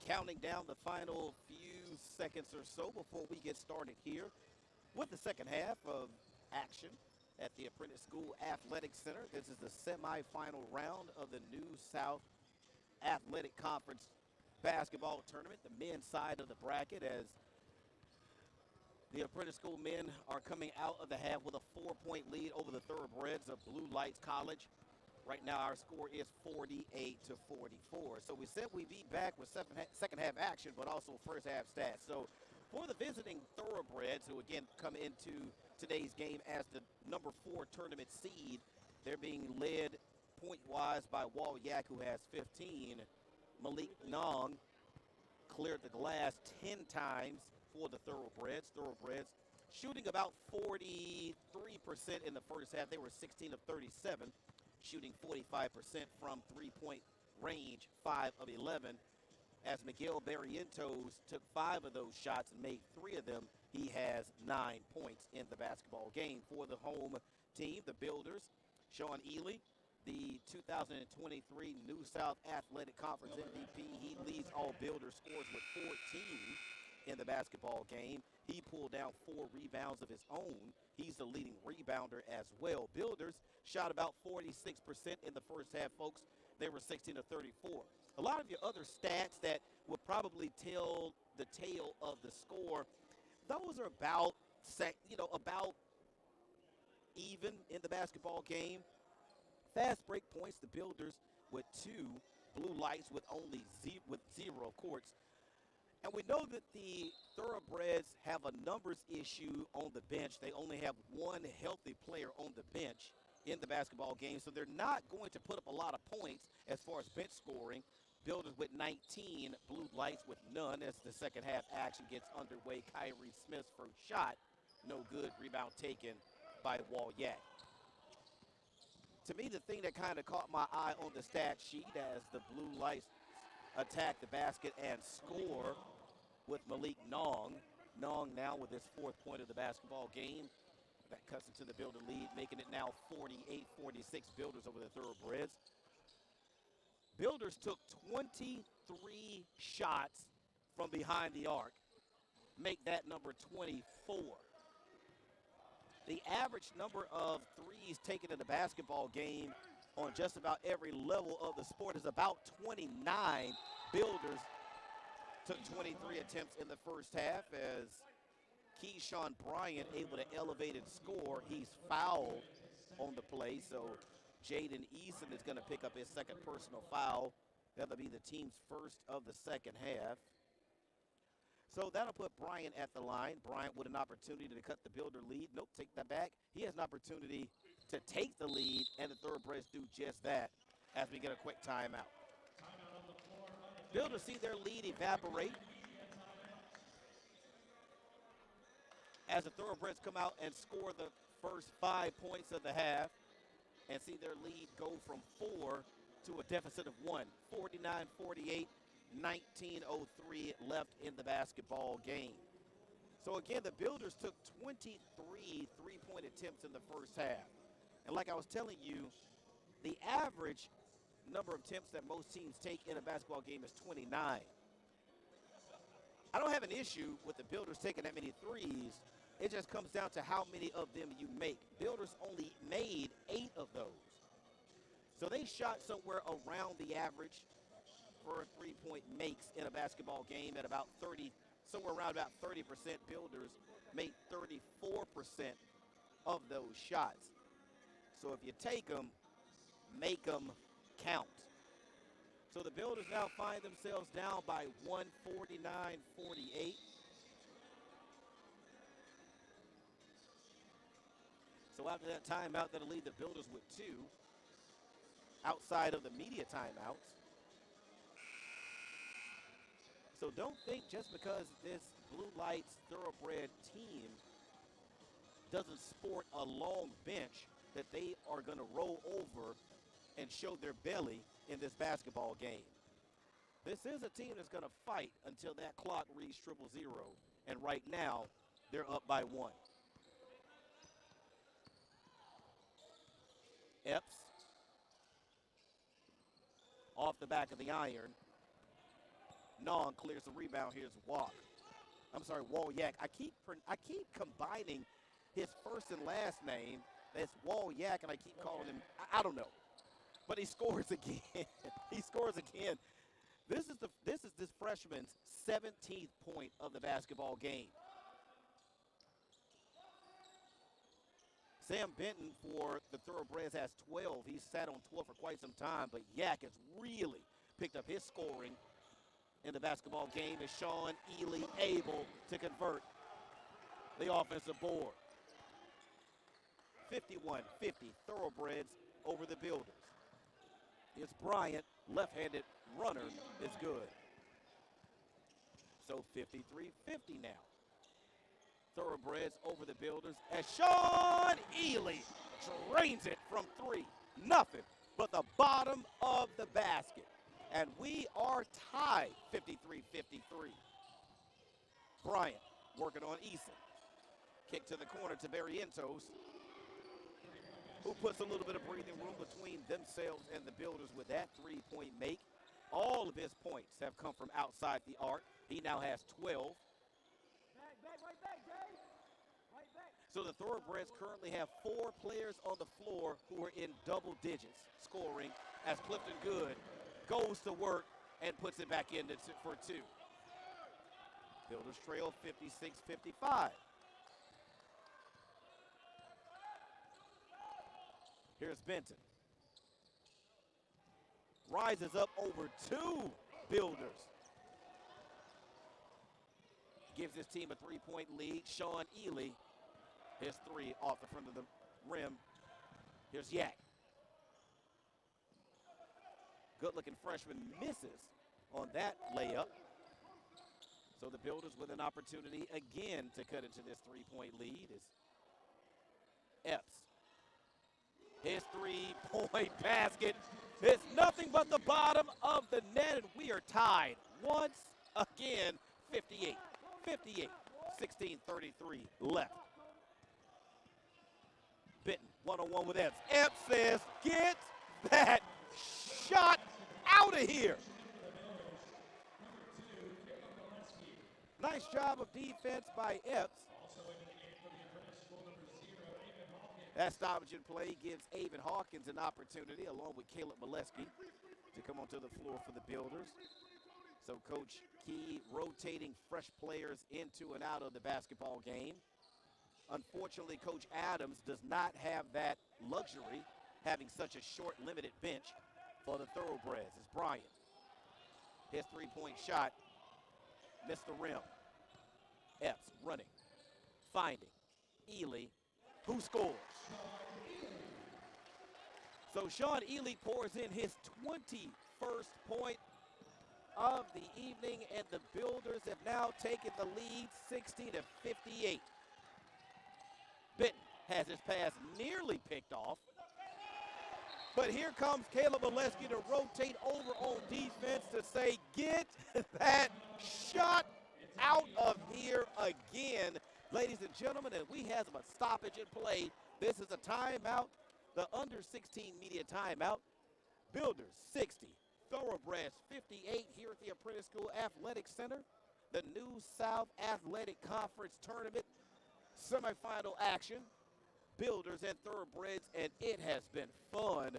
A: counting down the final few seconds or so before we get started here with the second half of action at the Apprentice School Athletic Center. This is the semifinal round of the New South Athletic Conference basketball tournament, the men's side of the bracket, as the Apprentice School men are coming out of the half with a 4-point lead over the Thoroughbreds of Bluelights College. Right now, our score is 48-44. So we said we'd be back with second half action, but also first half stats. So for the visiting Thoroughbreds, who again come into today's game as the number 4 tournament seed, they're being led point-wise by Wall Yak, who has 15. Malik Nong cleared the glass 10 times for the Thoroughbreds. Thoroughbreds shooting about 43% in the first half. They were 16 of 37. Shooting 45% from three-point range, 5 of 11. As Miguel Barrientos took 5 of those shots and made 3 of them, he has 9 points in the basketball game. For the home team, the Builders, Sean Ely, the 2023 New South Athletic Conference MVP. He leads all Builder scores with 14 in the basketball game. He pulled down 4 rebounds of his own. He's the leading rebounder as well. Builders shot about 46% in the first half, folks. They were 16 of 34. A lot of your other stats that would probably tell the tale of the score, those are about even in the basketball game. Fast break points, the Builders with 2, Bluelights with only 0, of course. And we know that the Thoroughbreds have a numbers issue on the bench. They only have 1 healthy player on the bench in the basketball game, so they're not going to put up a lot of points as far as bench scoring. Builders with 19, Bluelights with none as the second half action gets underway. Kyrie Smith's first shot, no good. Rebound taken by Wall Yak. To me, the thing that kind of caught my eye on the stat sheet as the Bluelights attack the basket and score with Malik Nong. Nong now with his 4th point of the basketball game. That cuts into the Builder lead, making it now 48-46 Builders over the Thoroughbreds. Builders took 23 shots from behind the arc. Make that number 24. The average number of threes taken in the basketball game on just about every level of the sport is about 29. Builders took 23 attempts in the first half as Keyshawn Bryant able to elevate and score. He's fouled on the play, so Jaden Eason is going to pick up his second personal foul. That'll be the team's first of the second half. So that'll put Bryant at the line. Bryant with an opportunity to cut the Builder lead. Nope, take that back. He has an opportunity to take the lead, and the Thoroughbreds do just that as we get a quick timeout. Builders see their lead evaporate as the Thoroughbreds come out and score the first 5 points of the half and see their lead go from 4 to a deficit of 1. 49-48, 19:03 left in the basketball game. So again, the Builders took 23 three-point attempts in the first half. And like I was telling you, the average number of attempts that most teams take in a basketball game is 29. I don't have an issue with the Builders taking that many threes. It just comes down to how many of them you make. Builders only made 8 of those. So they shot somewhere around the average for a three-point makes in a basketball game at about 30, somewhere around about 30%. Builders made 34% of those shots. So if you take them, make them count. So the Builders now find themselves down by 149-48. So after that timeout, that'll leave the Builders with 2 outside of the media timeouts. So don't think just because this Bluelights Thoroughbred team doesn't sport a long bench that they are going to roll over and show their belly in this basketball game. This is a team that's going to fight until that clock reads 000, and right now they're up by 1. Epps off the back of the iron. Non clears the rebound. Here's Walyak. I keep combining his first and last name. That's Walyak, and I keep calling him, I don't know. But he scores again. He scores again. This is this freshman's 17th point of the basketball game. Sam Benton for the Thoroughbreds has 12. He's sat on 12 for quite some time, but Yak has really picked up his scoring in the basketball game. Is Sean Ely able to convert the offensive board? 51-50, Thoroughbreds over the Builders. It's Bryant, left-handed runner is good. So 53-50 now. Thoroughbreds over the Builders as Sean Ely drains it from three. Nothing but the bottom of the basket. And we are tied 53-53. Bryant working on Eason. Kick to the corner to Barrientos, who puts a little bit of breathing room between themselves and the Builders with that three-point make. All of his points have come from outside the arc. He now has 12.
B: Right back, Jay. Right back.
A: So the Thoroughbreds currently have 4 players on the floor who are in double digits scoring as Clifton Good goes to work and puts it back in for 2. Builders trail 56-55. Here's Benton. Rises up over 2 Builders. Gives his team a 3-point lead. Sean Ely, his 3 off the front of the rim. Here's Yak. Good-looking freshman misses on that layup. So the Builders with an opportunity again to cut into this 3-point lead is Epps. His 3-point basket is nothing but the bottom of the net, and we are tied once again, 58, 16:33 left. Benton, one-on-one with Epps. Epps says, get that shot out of here. Nice job of defense by Epps. That stoppage in play gives Avon Hawkins an opportunity, along with Caleb Molesky, to come onto the floor for the Builders. So Coach Key rotating fresh players into and out of the basketball game. Unfortunately, Coach Adams does not have that luxury, having such a short, limited bench for the Thoroughbreds. It's Bryant. His 3-point shot missed the rim. Epps running, finding Ely, who scores. So Sean Ely pours in his 21st point of the evening, and the Builders have now taken the lead 60-58. Benton has his pass nearly picked off. But here comes Caleb Molesky to rotate over on defense to say, get that shot out of here again. Ladies and gentlemen, and we have a stoppage in play. This is a timeout, the under-16 media timeout. Builders 60, Thoroughbreds 58 here at the Apprentice School Athletic Center. The New South Athletic Conference Tournament semifinal action. Builders and Thoroughbreds, and it has been fun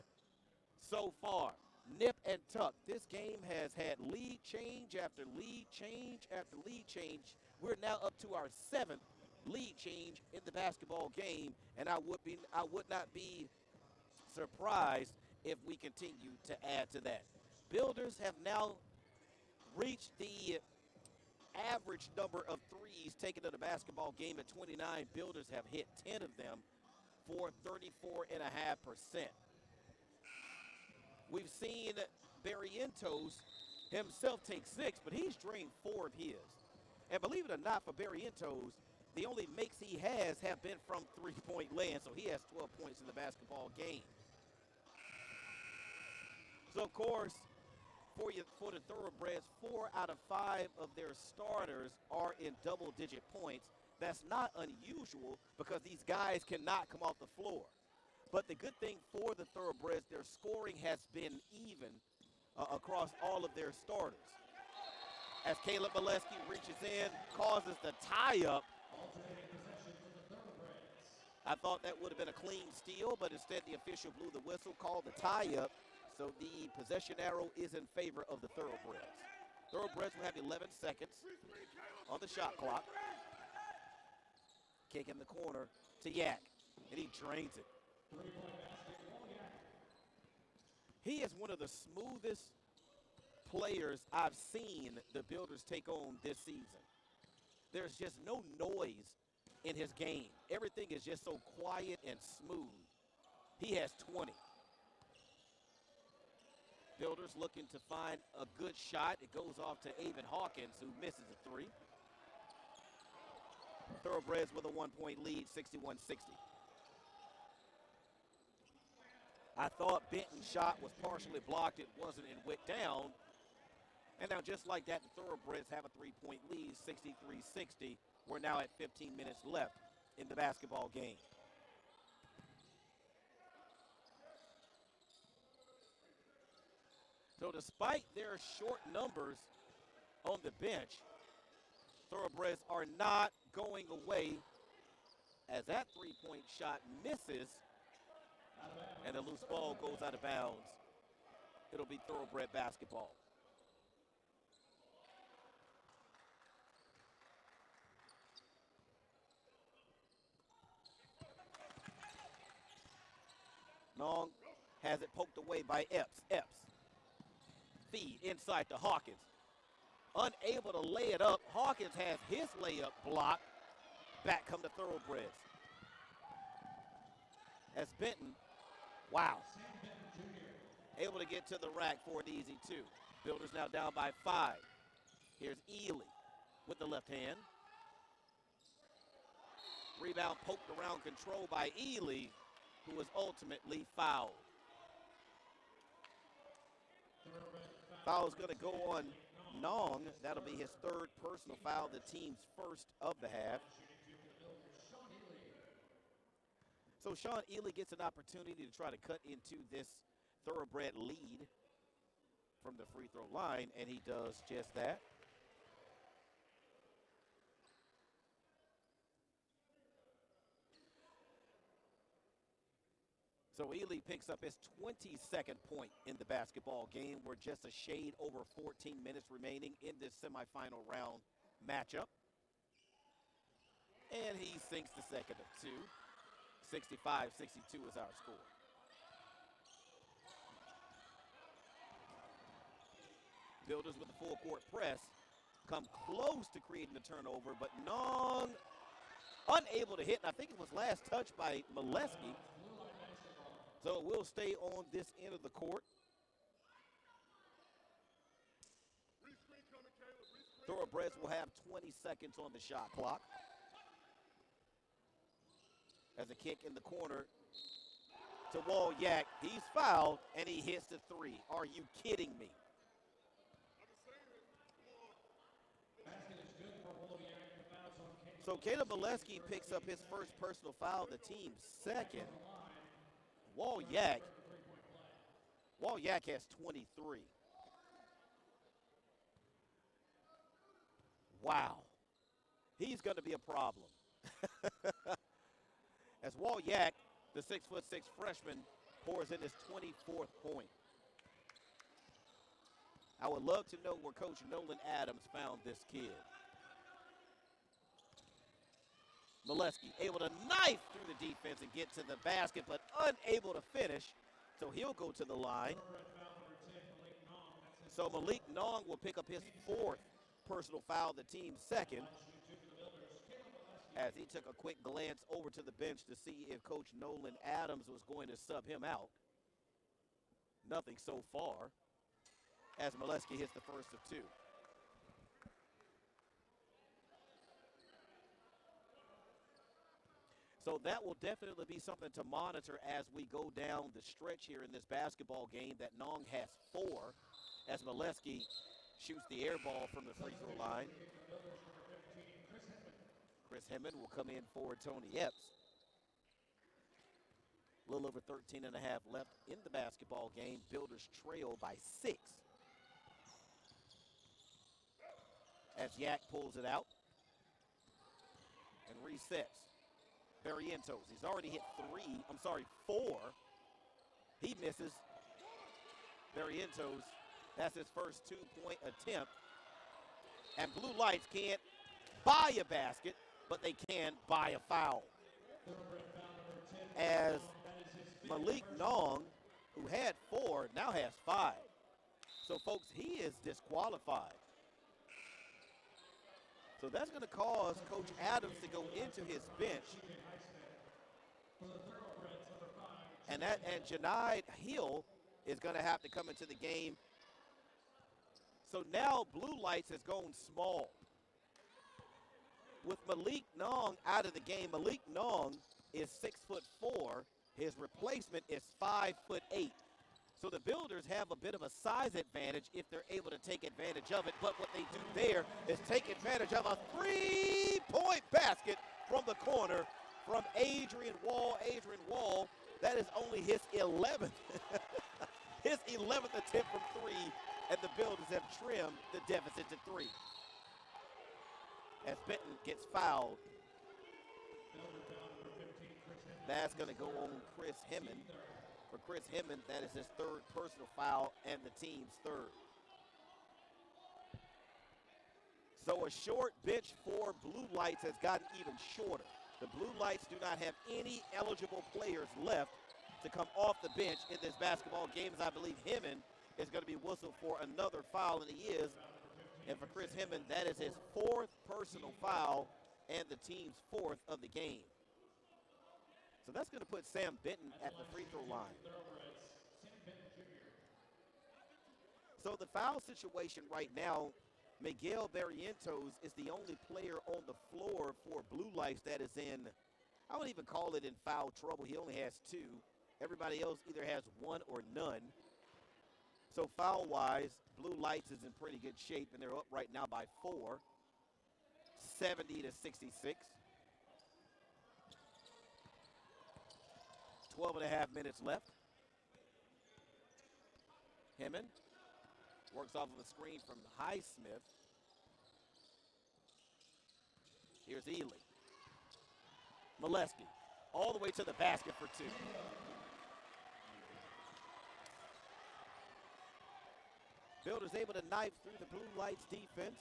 A: so far. Nip and tuck. This game has had lead change after lead change after lead change. We're now up to our 7th lead change in the basketball game, and I would not be surprised if we continue to add to that. Builders have now reached the average number of threes taken in the basketball game at 29. Builders have hit 10 of them for 34.5%. We've seen Barrientos himself take 6, but he's drained 4 of his. And believe it or not, for Barrientos, the only makes he has have been from 3-point land, so he has 12 points in the basketball game. So, of course, for the Thoroughbreds, 4 out of 5 of their starters are in double-digit points. That's not unusual because these guys cannot come off the floor. But the good thing for the Thoroughbreds, their scoring has been even across all of their starters. As Caleb Molesky reaches in, causes the tie-up. I thought that would have been a clean steal, but instead the official blew the whistle, called the tie-up. So the possession arrow is in favor of the Thoroughbreds. Thoroughbreds will have 11 seconds on the shot clock. Kick in the corner to Yak, and he drains it. He is one of the smoothest players I've seen the Builders take on this season. There's just no noise in his game. Everything is just so quiet and smooth. He has 20. Builders looking to find a good shot. It goes off to Avon Hawkins, who misses a three. Thoroughbreds with a 1-point lead, 61-60. I thought Benton's shot was partially blocked. It wasn't, and went down. And now just like that, the Thoroughbreds have a 3-point lead, 63-60. We're now at 15 minutes left in the basketball game. So despite their short numbers on the bench, Thoroughbreds are not going away as that three-point shot misses and the loose ball goes out of bounds. It'll be Thoroughbred basketball. Nong has it poked away by Epps. Epps. Feed inside to Hawkins. Unable to lay it up. Hawkins has his layup blocked. Back come the Thoroughbreds. As Benton, wow, able to get to the rack for an easy two. Builders now down by 5. Here's Ely with the left hand. Rebound poked around control by Ely, who was ultimately fouled. Foul is going to go on Nong. That'll be his 3rd personal foul, the team's 1st of the half. So Sean Ely gets an opportunity to try to cut into this Thoroughbred lead from the free throw line, and he does just that. So Ely picks up his 22nd point in the basketball game. We're just a shade over 14 minutes remaining in this semifinal round matchup. And he sinks the second of 2. 65-62 is our score. Builders with the full court press come close to creating a turnover, but Nong unable to hit, and I think it was last touched by Molesky. So it will stay on this end of the court. Thoroughbreds will have 20 seconds on the shot clock. As a kick in the corner to Wall-Yak. He's fouled, and he hits the 3. Are you kidding me? So Caleb Molesky picks up his 1st personal foul, the team's 2nd. Wall-Yak has 23. Wow. He's going to be a problem. As Wall-Yak, the 6'6" freshman, pours in his 24th point. I would love to know where Coach Nolan Adams found this kid. Molesky able to knife through the defense and get to the basket, but unable to finish, so he'll go to the line. So Malik Nong will pick up his 4th personal foul, the team's 2nd, as he took a quick glance over to the bench to see if Coach Nolan Adams was going to sub him out. Nothing so far, as Molesky hits the 1st of 2. So that will definitely be something to monitor as we go down the stretch here in this basketball game, that Nong has 4 as Molesky shoots the air ball from the free throw line. Chris Hemmond will come in for Tony Epps. A little over 13 and a half left in the basketball game. Builders trail by 6 as Yak pulls it out and resets. Barrientos, he's already hit 4. He misses. Barrientos, that's his first 2-point attempt. And Blue Lights can't buy a basket, but they can buy a foul. As Malik Nong, who had 4, now has 5. So, folks, he is disqualified. So that's going to cause Coach Adams to go into his bench. And Janaid Hill is going to have to come into the game. So now Blue Lights has gone small. With Malik Nong out of the game, Malik Nong is 6'4". His replacement is 5'8". So the Builders have a bit of a size advantage if they're able to take advantage of it. But what they do there is take advantage of a 3-point basket from the corner from Adrian Wall. Adrian Wall, that is only his 11th. His 11th attempt from 3, and the Builders have trimmed the deficit to 3. As Benton gets fouled, that's going to go on Chris Hemmond. For Chris Hemmond, that is his 3rd personal foul and the team's 3rd. So a short bench for Blue Lights has gotten even shorter. The Blue Lights do not have any eligible players left to come off the bench in this basketball game, as I believe Hemmond is going to be whistled for another foul, and he is. And for Chris Hemmond, that is his 4th personal foul and the team's 4th of the game. So that's going to put Sam Benton at the free throw line. So the foul situation right now, Miguel Barrientos is the only player on the floor for Blue Lights that is in, I wouldn't even call it in foul trouble. He only has 2. Everybody else either has 1 or none. So foul-wise, Blue Lights is in pretty good shape, and they're up right now by 4, 70-66. 12.5 minutes left. Hemmond works off of a screen from Highsmith. Here's Ely. Molesky all the way to the basket for 2. Builders able to knife through the Blue Lights defense.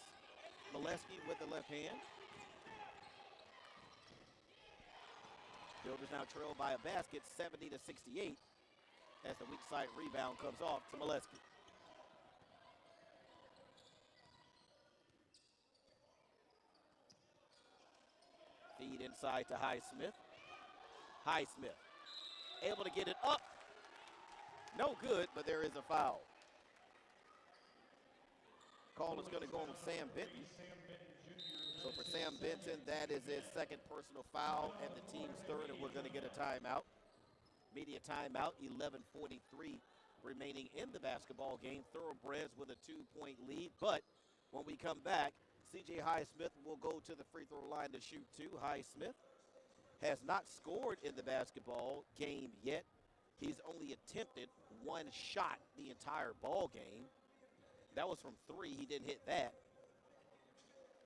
A: Molesky with the left hand. Builders now trail by a basket, 70-68, as the weak side rebound comes off to Molesky. Feed inside to Highsmith. Highsmith able to get it up. No good, but there is a foul. Call is going to go on Sam Benton. So for Sam Benton, that is his 2nd personal foul and the team's 3rd, and we're going to get a timeout. Media timeout, 11:43 remaining in the basketball game. Thoroughbreds with a 2-point lead, but when we come back, C.J. Highsmith will go to the free throw line to shoot 2. Highsmith has not scored in the basketball game yet. He's only attempted 1 shot the entire ball game. That was from 3. He didn't hit that.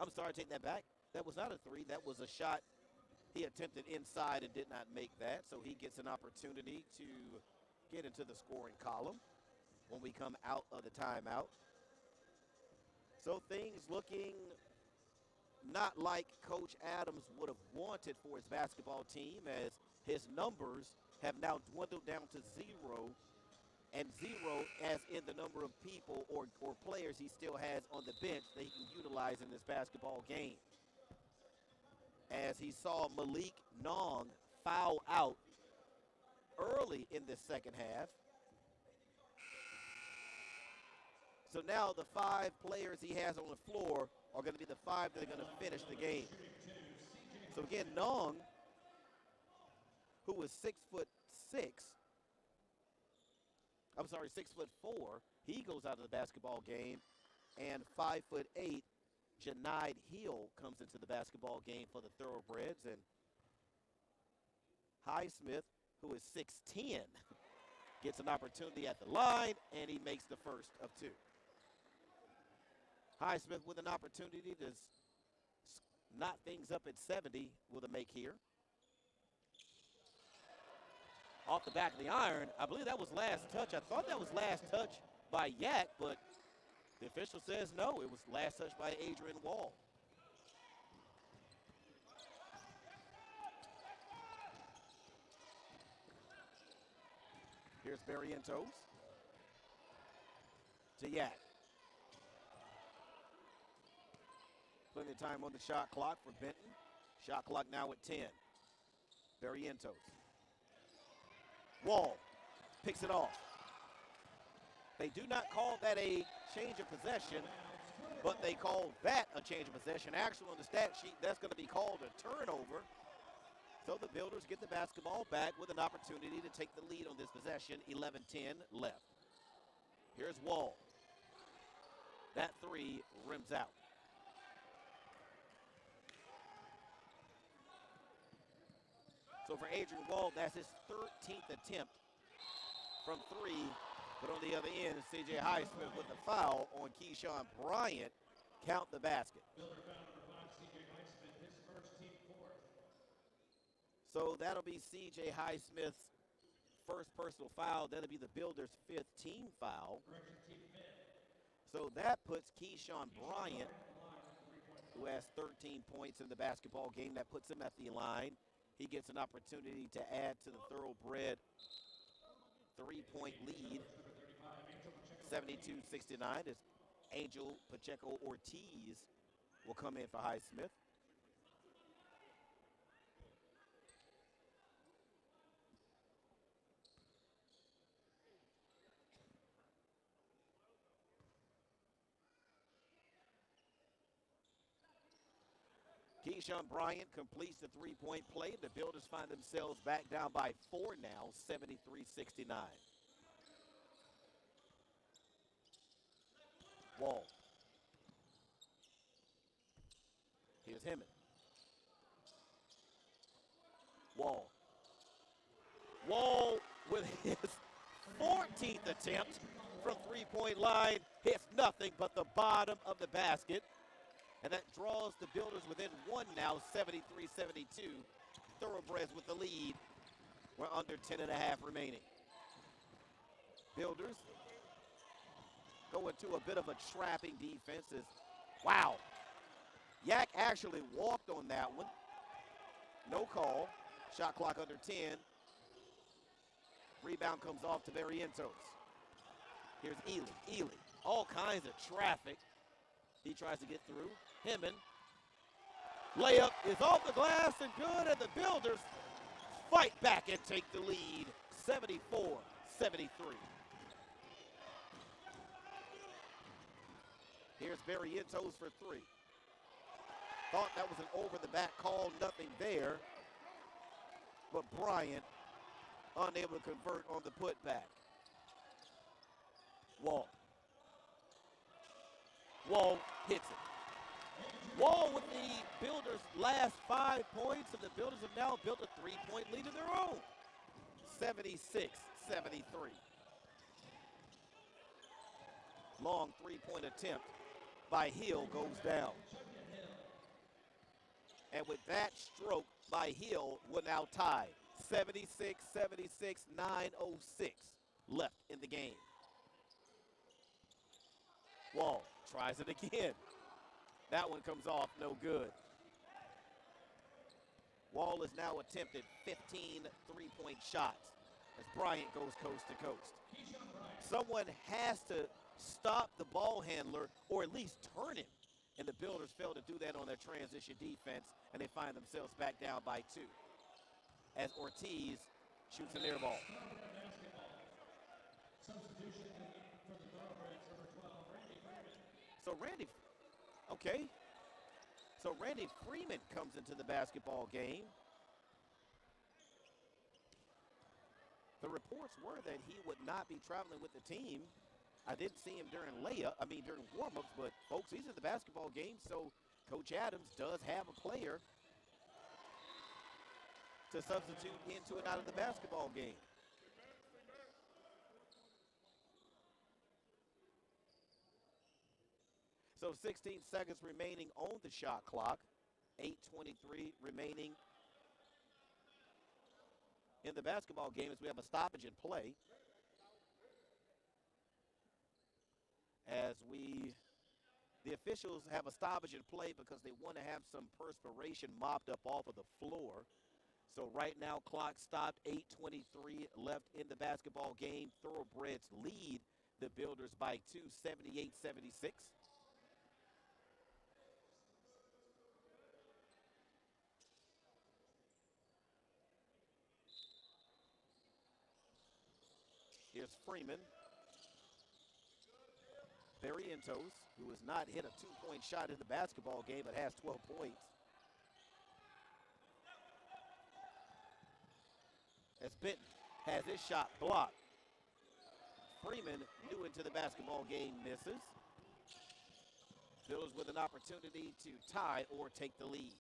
A: I'm sorry, take that back. That was not a 3. That was a shot he attempted inside and did not make that. So he gets an opportunity to get into the scoring column when we come out of the timeout. So things looking not like Coach Adams would have wanted for his basketball team, as his numbers have now dwindled down to 0. And 0 as in the number of people or players he still has on the bench that he can utilize in this basketball game. As he saw Malik Nong foul out early in this 2nd half. So now the 5 players he has on the floor are going to be the 5 that are going to finish the game. So again, Nong, who was 6'6", 6'4", he goes out of the basketball game, and 5'8", Janaid Hill comes into the basketball game for the Thoroughbreds, and Highsmith, who is 6'10", gets an opportunity at the line, and he makes the first of 2. Highsmith with an opportunity to knot things up at 70 with a make here. Off the back of the iron. I believe that was last touch. I thought that was last touch by Yak, but the official says no. It was last touch by Adrian Wall. Here's Barrientos to Yak. Plenty of time on the shot clock for Benton. Shot clock now at 10. Barrientos. Wall picks it off. They do not call that a change of possession, but they call that a change of possession. Actually, on the stat sheet, that's going to be called a turnover. So the Builders get the basketball back with an opportunity to take the lead on this possession. 11-10 left. Here's Wall. That three rims out. So for Adrian Wall, that's his 13th attempt from three. But on the other end, C.J. Highsmith with the foul on Keyshawn Bryant. Count the basket. So that'll be C.J. Highsmith's first personal foul. That'll be the Builders' 5th team foul. So that puts Keyshawn Bryant, who has 13 points in the basketball game, that puts him at the line. He gets an opportunity to add to the Thoroughbred three-point lead. 72-69 as Angel Pacheco Ortiz will come in for Highsmith. Keyshawn Bryant completes the three-point play. The Builders find themselves back down by 4 now, 73-69. Wall. Here's Hemmond. Wall. Wall with his 14th attempt from three-point line. Hits nothing but the bottom of the basket. And that draws the Builders within one now, 73-72. Thoroughbreds with the lead. We're under 10 and a half remaining. Builders go into a bit of a trapping defense. Wow. Yak actually walked on that one. No call. Shot clock under 10. Rebound comes off to Barrientos. Here's Ely. Ely. All kinds of traffic. He tries to get through. Hemmond. Layup is off the glass and good, and the Builders fight back and take the lead. 74-73. Here's Barrientos for three. Thought that was an over-the-back call, nothing there. But Bryant unable to convert on the putback. Wall. Wall hits it. Wall with the Builders' last 5 points, and the Builders have now built a three-point lead of their own. 76-73. Long three-point attempt by Hill goes down. And with that stroke by Hill, we're now tied. 76-76, 9:06 left in the game. Wall tries it again. That one comes off no good. Wall has now attempted 15 three-point shots as Bryant goes coast to coast. Someone has to stop the ball handler or at least turn him. And the Builders fail to do that on their transition defense, and they find themselves back down by 2 as Ortiz shoots an air ball. So Randy Freeman comes into the basketball game. The reports were that he would not be traveling with the team. I didn't see him during during warm-ups, but folks, he's in the basketball game, so Coach Adams does have a player to substitute into and out of the basketball game. So 16 seconds remaining on the shot clock. 8:23 remaining in the basketball game as we have a stoppage in play. The officials have a stoppage in play because they want to have some perspiration mopped up off of the floor. So right now, clock stopped, 8:23 left in the basketball game. Thoroughbreds lead the Builders by 2, 78-76. Here's Freeman. Barrientos, who has not hit a two-point shot in the basketball game but has 12 points. As Benton has his shot blocked. Freeman, new into the basketball game, misses. Builders with an opportunity to tie or take the lead.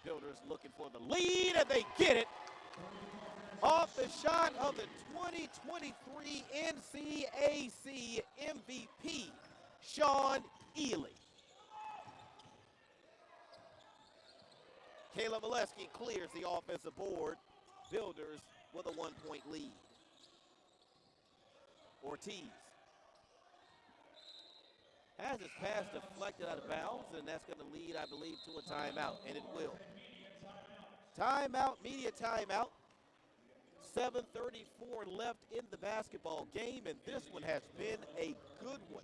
A: Builders looking for the lead, and they get it off the shot of the 2023 NSAC MVP, Sean Ely. Caleb Molesky clears the offensive board. Builders with a 1-point lead. Ortiz has his pass deflected out of bounds, and that's going to lead, I believe, to a timeout, and it will. Timeout, media timeout. 7:34 left in the basketball game, and this one has been a good one.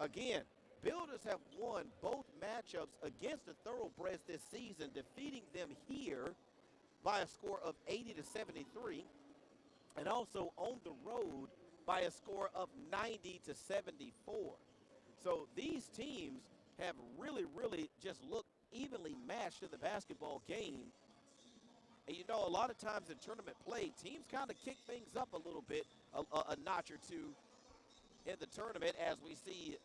A: Again, Builders have won both matchups against the Thoroughbreds this season, defeating them here by a score of 80-73, and also on the road by a score of 90-74. So these teams have really just looked evenly matched in the basketball game. And you know, a lot of times in tournament play, teams kind of kick things up a little bit, a notch or two in the tournament as we see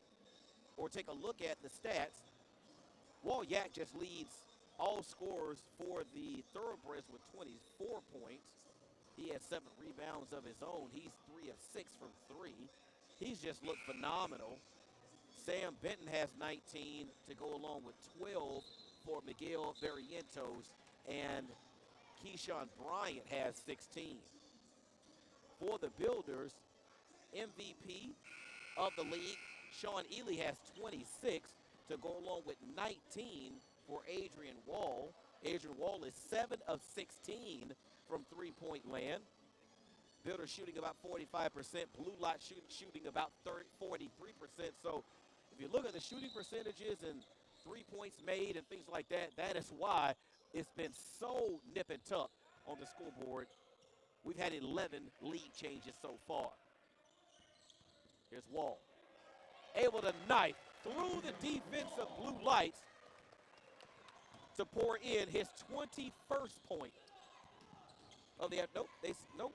A: or take a look at the stats. Walyak just leads all scorers for the Thoroughbreds with 24 points. He has 7 rebounds of his own. He's 3 of 6 from 3. He's just looked phenomenal. Sam Benton has 19 to go along with 12 for Miguel Barrientos, and Keyshawn Bryant has 16. For the Builders, MVP of the league, Sean Ely has 26 to go along with 19 for Adrian Wall. Adrian Wall is 7 of 16 from three-point land. Builders shooting about 45%. Bluelights shooting about 43%. So if you look at the shooting percentages and 3 points made and things like that, that is why it's been so nip and tuck on the scoreboard. We've had 11 lead changes so far. Here's Wall. Able to knife through the defense of Bluelights to pour in his 21st point of the nope.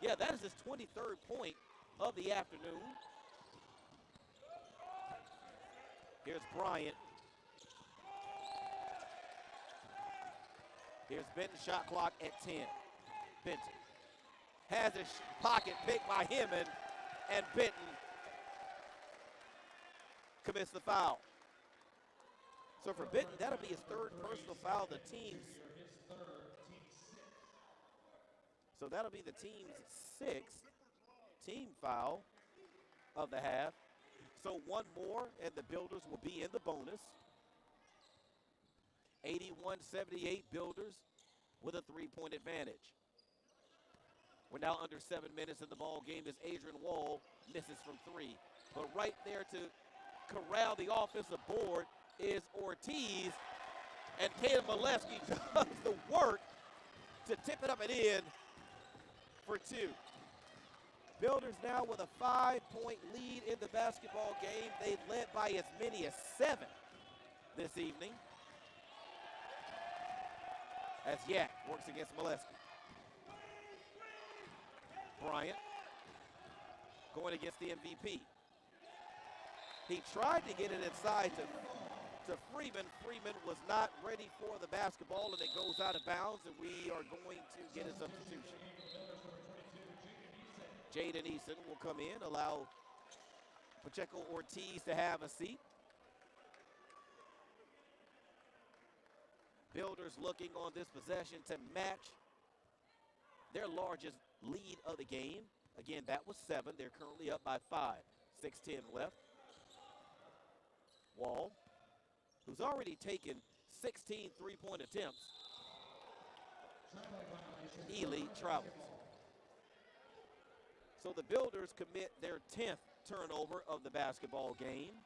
A: Yeah, that is his 23rd point of the afternoon. Here's Bryant. Here's Benton, shot clock at 10. Benton has his pocket picked by Hemon, and Benton commits the foul. So for Benton, that'll be his 3rd personal foul of the team's. So that'll be the team's 6th team foul of the half. So one more, and the Builders will be in the bonus. 81-78 Builders with a 3-point advantage. We're now under 7 minutes in the ball game as Adrian Wall misses from 3. But right there to corral the offensive board is Ortiz, and Caleb Molesky does the work to tip it up and in for 2. Builders now with a 5-point lead in the basketball game. They led by as many as 7 this evening. As Yak works against Molesky. Bryant going against the MVP. He tried to get it inside to Freeman. Freeman was not ready for the basketball, and it goes out of bounds, and we are going to get a substitution. Jaden Eason will come in, allow Pacheco Ortiz to have a seat. Builders looking on this possession to match their largest lead of the game. Again, that was 7. They're currently up by 5. 6:10 left. Wall, who's already taken 16 three-point attempts. Ely travels. So the Builders commit their 10th turnover of the basketball game.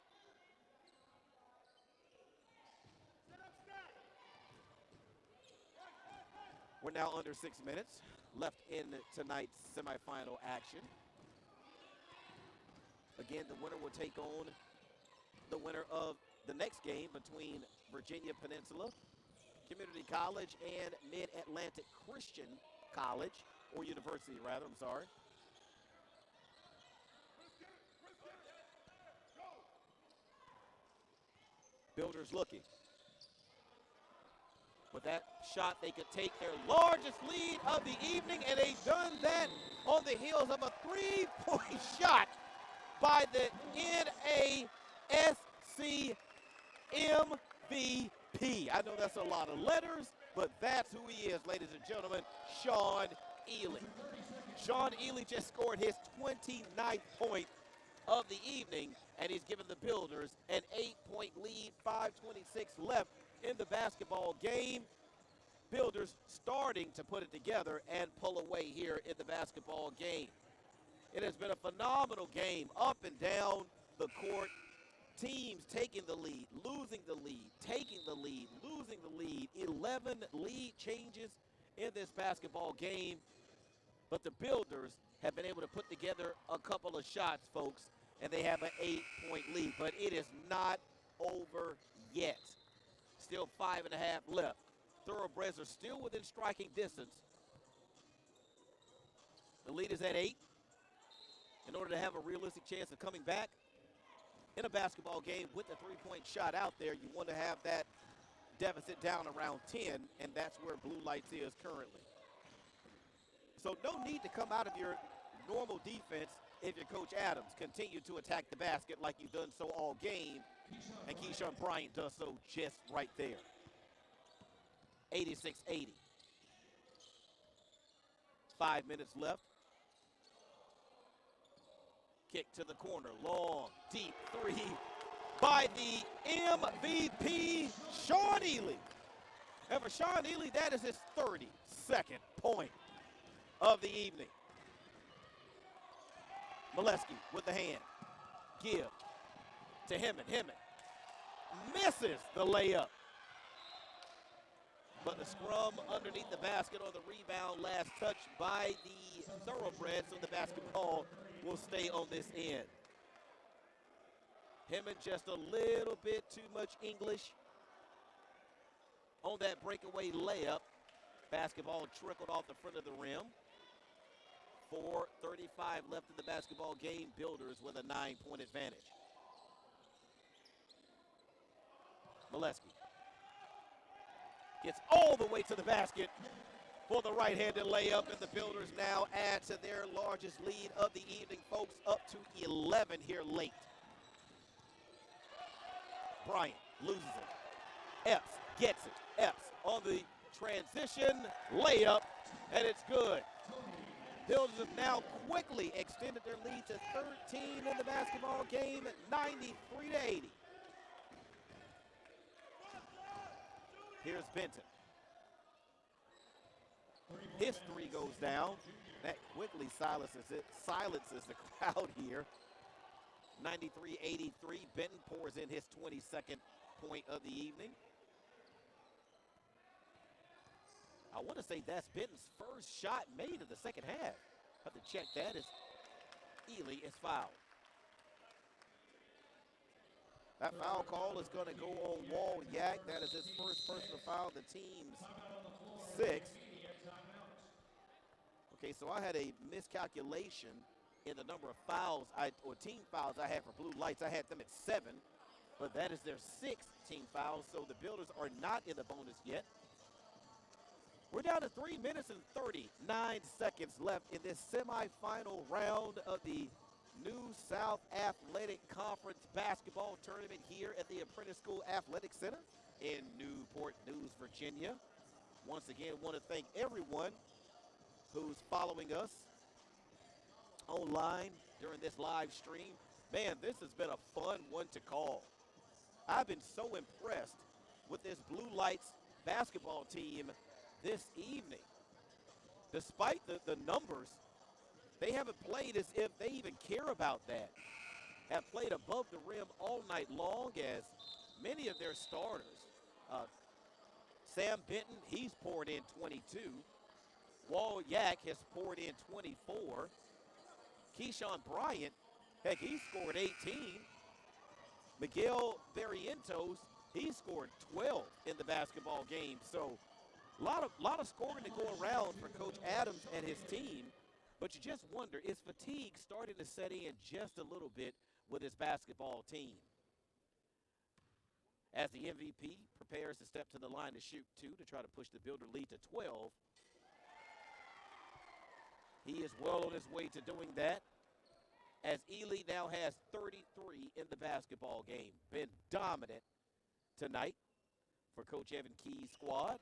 A: We're now under 6 minutes left in tonight's semifinal action. Again, the winner will take on the winner of the next game between Virginia Peninsula Community College and Mid-Atlantic Christian College, or University rather, I'm sorry. Builders looking. With that shot, they could take their largest lead of the evening, and they've done that on the heels of a three-point shot by the NASC MVP. I know that's a lot of letters, but that's who he is, ladies and gentlemen, Sean Ely. Sean Ely just scored his 29th point of the evening, and he's given the Builders an 8-point lead, 5:26 left in the basketball game. Builders starting to put it together and pull away here in the basketball game. It has been a phenomenal game, up and down the court. Teams taking the lead, losing the lead, taking the lead, losing the lead. 11 lead changes in this basketball game. But the Builders have been able to put together a couple of shots, folks, and they have an 8-point lead. But it is not over yet. Still 5.5 left. Thoroughbreds are still within striking distance. The lead is at 8. In order to have a realistic chance of coming back in a basketball game with a three-point shot out there, you want to have that deficit down around 10, and that's where Bluelights is currently. So no need to come out of your normal defense if your Coach Adams continue to attack the basket like you've done so all game, and Keyshawn Bryant does so just right there. 86-80. 5 minutes left. Kick to the corner, long, deep three by the MVP, Sean Ely. And for Sean Ely, that is his 32nd point of the evening. Molesky with the hand. Give to Hemmond. Hemmond misses the layup. But the scrum underneath the basket on the rebound, last touch by the Thoroughbreds, so the basketball will stay on this end. Hemmond just a little bit too much English on that breakaway layup. Basketball trickled off the front of the rim. 4:35 left in the basketball game. Builders with a 9-point advantage. Molesky gets all the way to the basket for the right-handed layup, and the Builders now add to their largest lead of the evening, folks, up to 11 here late. Bryant loses it. Epps gets it. Epps on the transition layup, and it's good. Builders have now quickly extended their lead to 13 in the basketball game at 93-80. Here's Benton. His three goes down. That quickly silences the crowd here. 93-83. Benton pours in his 22nd point of the evening. I want to say that's Benton's first shot made in the second half. Have to check that as Ely is fouled. That foul call is going to go on Wall Yak. That is his first personal foul, the team's 6th. Okay, so I had a miscalculation in the number of fouls, or team fouls I had for Bluelights. I had them at 7, but that is their 6th team foul, so the Builders are not in the bonus yet. We're down to 3 minutes and 39 seconds left in this semifinal round of the New South Athletic Conference basketball tournament here at the Apprentice School Athletic Center. in Newport News, Virginia. Once again, want to thank everyone who's following us online during this live stream. Man, this has been a fun one to call. I've been so impressed with this Blue Lights basketball team this evening. Despite the numbers, they haven't played as if they even care about that. Have played above the rim all night long as many of their starters. Sam Benton, he's poured in 22. Wall Yak has poured in 24. Keyshawn Bryant, heck, he scored 18. Miguel Barrientos, he scored 12 in the basketball game. So a lot of scoring to go around for Coach Adams and his team. But you just wonder, is fatigue starting to set in just a little bit with his basketball team? As the MVP prepares to step to the line to shoot two to try to push the Builder lead to 12. He is well on his way to doing that, as Ely now has 33 in the basketball game. Been dominant tonight for Coach Evan Key's squad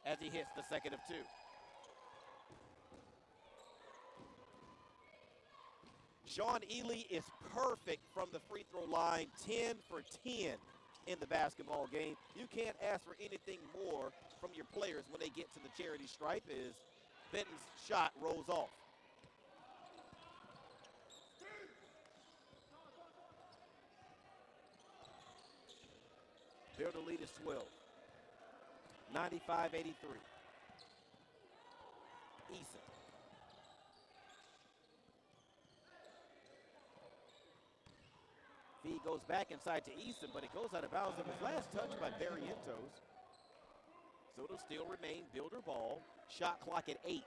A: as he hits the second of two. Sean Ely is perfect from the free throw line, 10 for 10 in the basketball game. You can't ask for anything more from your players when they get to the charity stripe as Benton's shot rolls off. Builder lead is 12. 95-83. Eason. Feed goes back inside to Eason, but it goes out of bounds. It was last touched by Barrientos. So it'll still remain Builder ball. Shot clock at 8.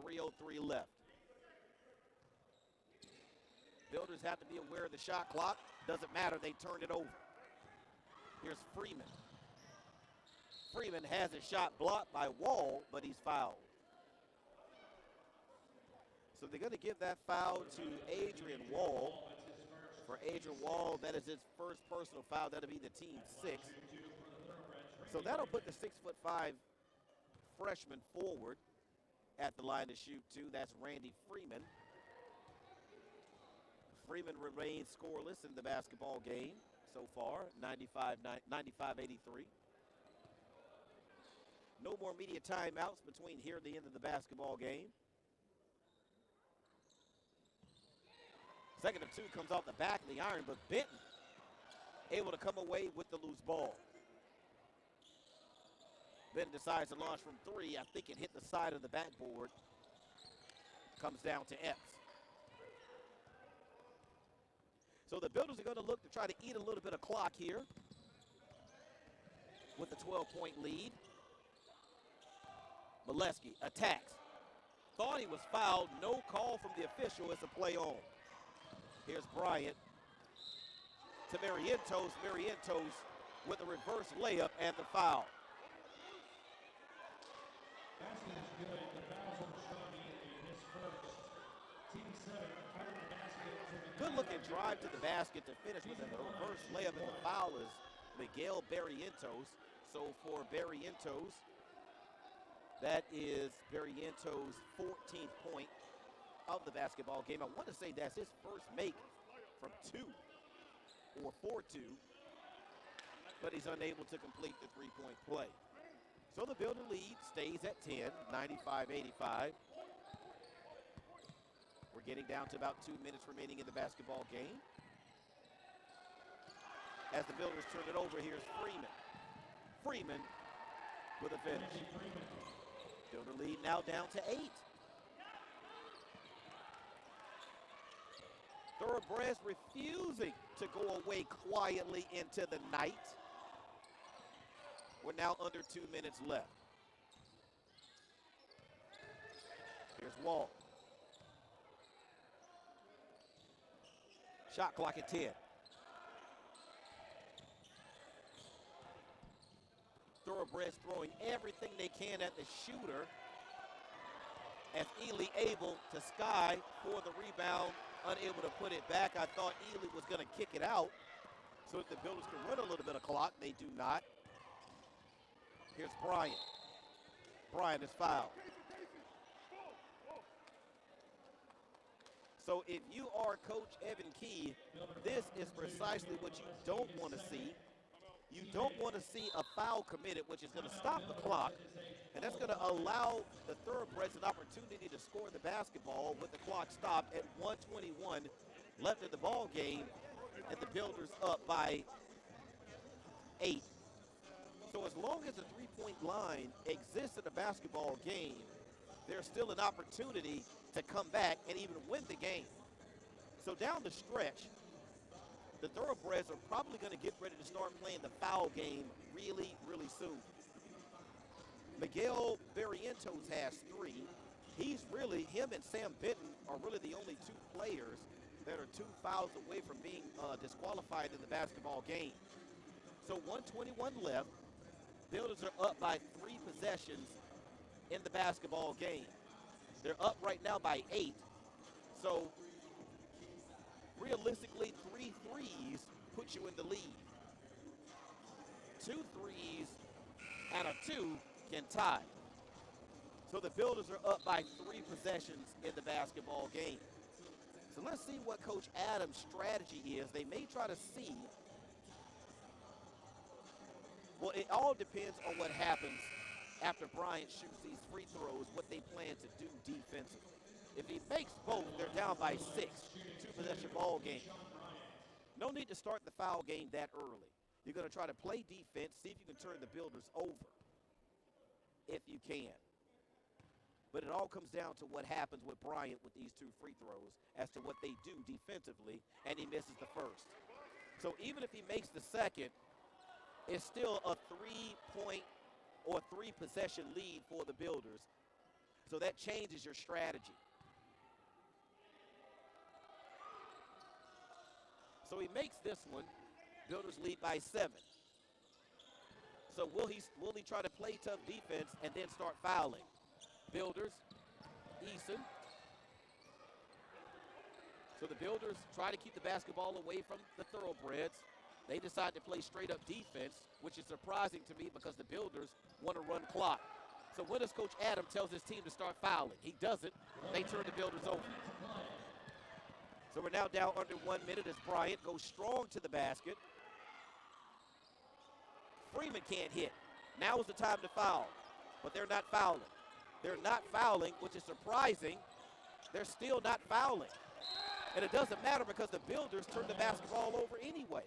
A: 3:03 left. Builders have to be aware of the shot clock. Doesn't matter, they turned it over. Here's Freeman. Freeman has a shot blocked by Wall, but he's fouled. So they're going to give that foul to Adrian Wall. For Adrian Wall, that is his first personal foul. That'll be the team's 6th. So that'll put the 6'5" freshman forward at the line to shoot two. That's Randy Freeman. Freeman remains scoreless in the basketball game so far, 95-83. No more media timeouts between here and the end of the basketball game. Second of two comes off the back of the iron, but Benton able to come away with the loose ball. Benton decides to launch from 3. I think it hit the side of the backboard. Comes down to Epps. So the Builders are going to look to try to eat a little bit of clock here with a 12-point lead. Molesky attacks. Thought he was fouled. No call from the official as the play on. Here's Bryant to Barrientos. Barrientos with a reverse layup and the foul. Good looking drive to the basket to finish with a reverse layup, and the foul is Miguel Barrientos. So for Barrientos, that is Barrientos' 14th point of the basketball game. I want to say that's his first make from 2 or for 2, but he's unable to complete the three-point play. So the Builder lead stays at 10, 95-85. We're getting down to about 2 minutes remaining in the basketball game. As the Builders turn it over, here's Freeman. Freeman with a finish. Builder lead now down to 8. Thoroughbreds refusing to go away quietly into the night. We're now under 2 minutes left. Here's Wall. Shot clock at 10. Thoroughbreds throwing everything they can at the shooter as Ely able to sky for the rebound, unable to put it back. I thought Ely was going to kick it out, so that the Builders can run a little bit of clock. They do not. Here's Bryant. Bryant is fouled. So if you are Coach Evan Key, this is precisely what you don't want to see. You don't want to see a foul committed, which is going to stop the clock, and that's going to allow the Thoroughbreds an opportunity to score the basketball with the clock stopped at 1:21 left in the ball game, and the Builders up by 8. So as long as the three-point line exists in a basketball game, there's still an opportunity to come back and even win the game. So down the stretch, the Thoroughbreds are probably going to get ready to start playing the foul game really, really soon. Miguel Barrientos has 3. Him and Sam Benton are really the only 2 players that are 2 fouls away from being disqualified in the basketball game. So 1:21 left. Builders are up by 3 possessions in the basketball game. They're up right now by 8. So realistically, 3 threes put you in the lead. 2 threes and a 2 can tie. So the Builders are up by 3 possessions in the basketball game. So let's see what Coach Adams' strategy is. They may try to see. Well, it all depends on what happens after Bryant shoots these free throws, what they plan to do defensively. If he makes both, they're down by 6, 2-possession ball game. No need to start the foul game that early. You're going to try to play defense, see if you can turn the Builders over, if you can. But it all comes down to what happens with Bryant with these 2 free throws as to what they do defensively, and he misses the first. So even if he makes the second, it's still a 3-point or 3-possession lead for the Builders. So that changes your strategy. So he makes this one. Builders lead by 7. So will he try to play tough defense and then start fouling? Builders, Eason. So the Builders try to keep the basketball away from the Thoroughbreds. They decide to play straight-up defense, which is surprising to me because the Builders want to run clock. So when does Coach Adam tells his team to start fouling? He doesn't. They turn the Builders over. So we're now down under 1 minute as Bryant goes strong to the basket. Freeman can't hit. Now is the time to foul, but they're not fouling. They're not fouling, which is surprising. They're still not fouling. And it doesn't matter because the Builders turn the basketball over anyway.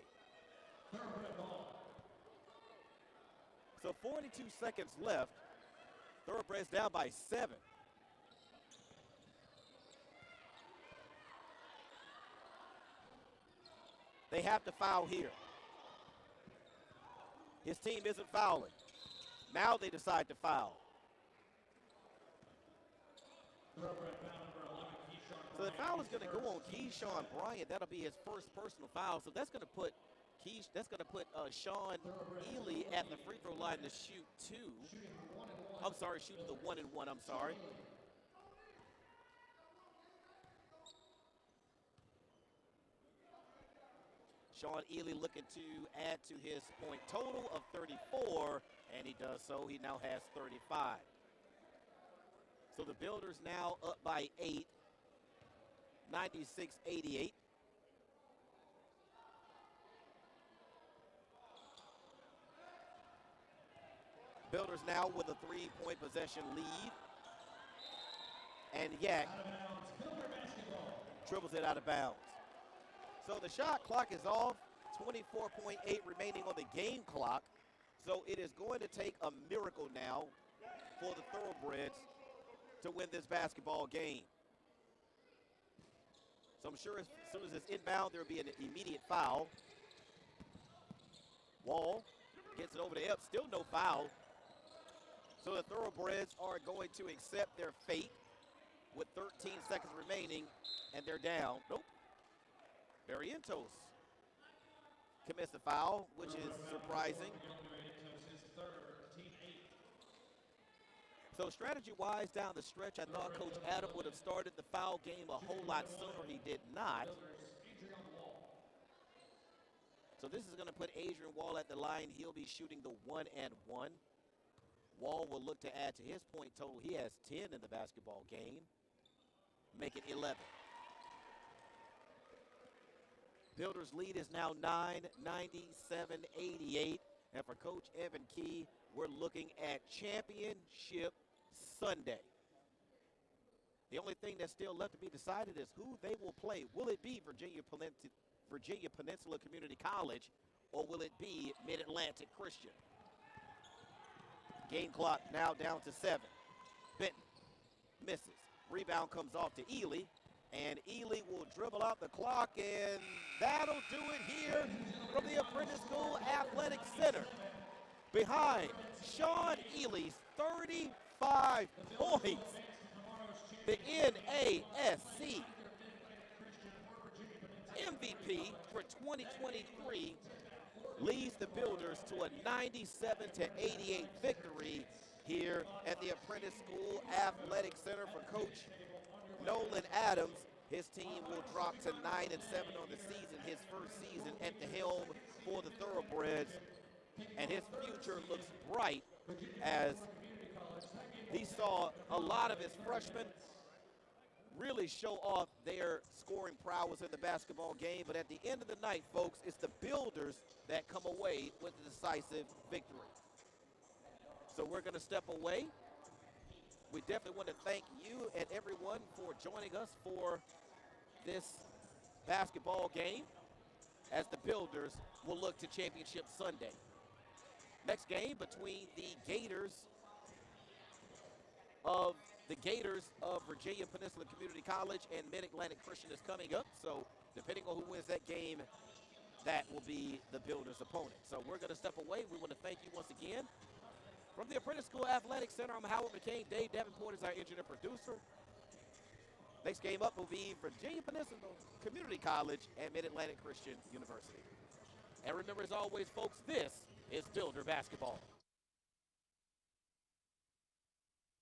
A: So 42 seconds left. Thoroughbreds down by 7. They have to foul here. His team isn't fouling. Now they decide to foul. So the foul is going to go on Keyshawn Bryant. That'll be his first personal foul. So that's going to put Sean Ely at the free throw line to shoot 2. I'm sorry, shooting the 1-and-1. I'm sorry. Sean Ely looking to add to his point total of 34, and he does so. He now has 35. So the Builders now up by 8, 96-88. Builders now with a 3-point possession lead. And Yak dribbles it out of bounds. So the shot clock is off, 24.8 remaining on the game clock. So it is going to take a miracle now for the Thoroughbreds to win this basketball game. So I'm sure as soon as it's inbound, there will be an immediate foul. Wall gets it over to Epps, still no foul. So the Thoroughbreds are going to accept their fate with 13 seconds remaining, and they're down. Nope. Barrientos commits the foul, which is surprising. So strategy-wise down the stretch, I thought Coach Adam would have started the foul game a whole lot sooner. He did not. So this is going to put Adrian Wall at the line. He'll be shooting the 1-and-1. Wall will look to add to his point total. He has 10 in the basketball game, make it 11. Builders lead is now 9, 97-88. And for Coach Evan Key, we're looking at Championship Sunday. The only thing that's still left to be decided is who they will play. Will it be Virginia Peninsula Community College, or will it be Mid-Atlantic Christian? Game clock now down to 7. Benton misses. Rebound comes off to Ely, and Ely will dribble out the clock, and that'll do it here from the Apprentice School Athletic Center. Behind Sean Ely's 35 points, the NASC MVP for 2023 leads the Builders to a 97-88 victory here at the Apprentice School Athletic Center. For Coach Nolan Adams, his team will drop to 9-7 on the season, his first season at the helm for the Thoroughbreds, and his future looks bright as he saw a lot of his freshmen really show off their scoring prowess in the basketball game. But at the end of the night, folks, it's the Builders that come away with the decisive victory. So we're going to step away. We definitely want to thank you and everyone for joining us for this basketball game as the Builders will look to Championship Sunday. Next game between the Gators of Virginia Peninsula Community College and Mid-Atlantic Christian is coming up. So depending on who wins that game, that will be the Builders' opponent. So we're going to step away. We want to thank you once again. From the Apprentice School Athletic Center, I'm Howard McCain. Dave Davenport is our engineer producer. Next game up will be Virginia Peninsula Community College and Mid-Atlantic Christian University. And remember, as always, folks, this is Builder Basketball.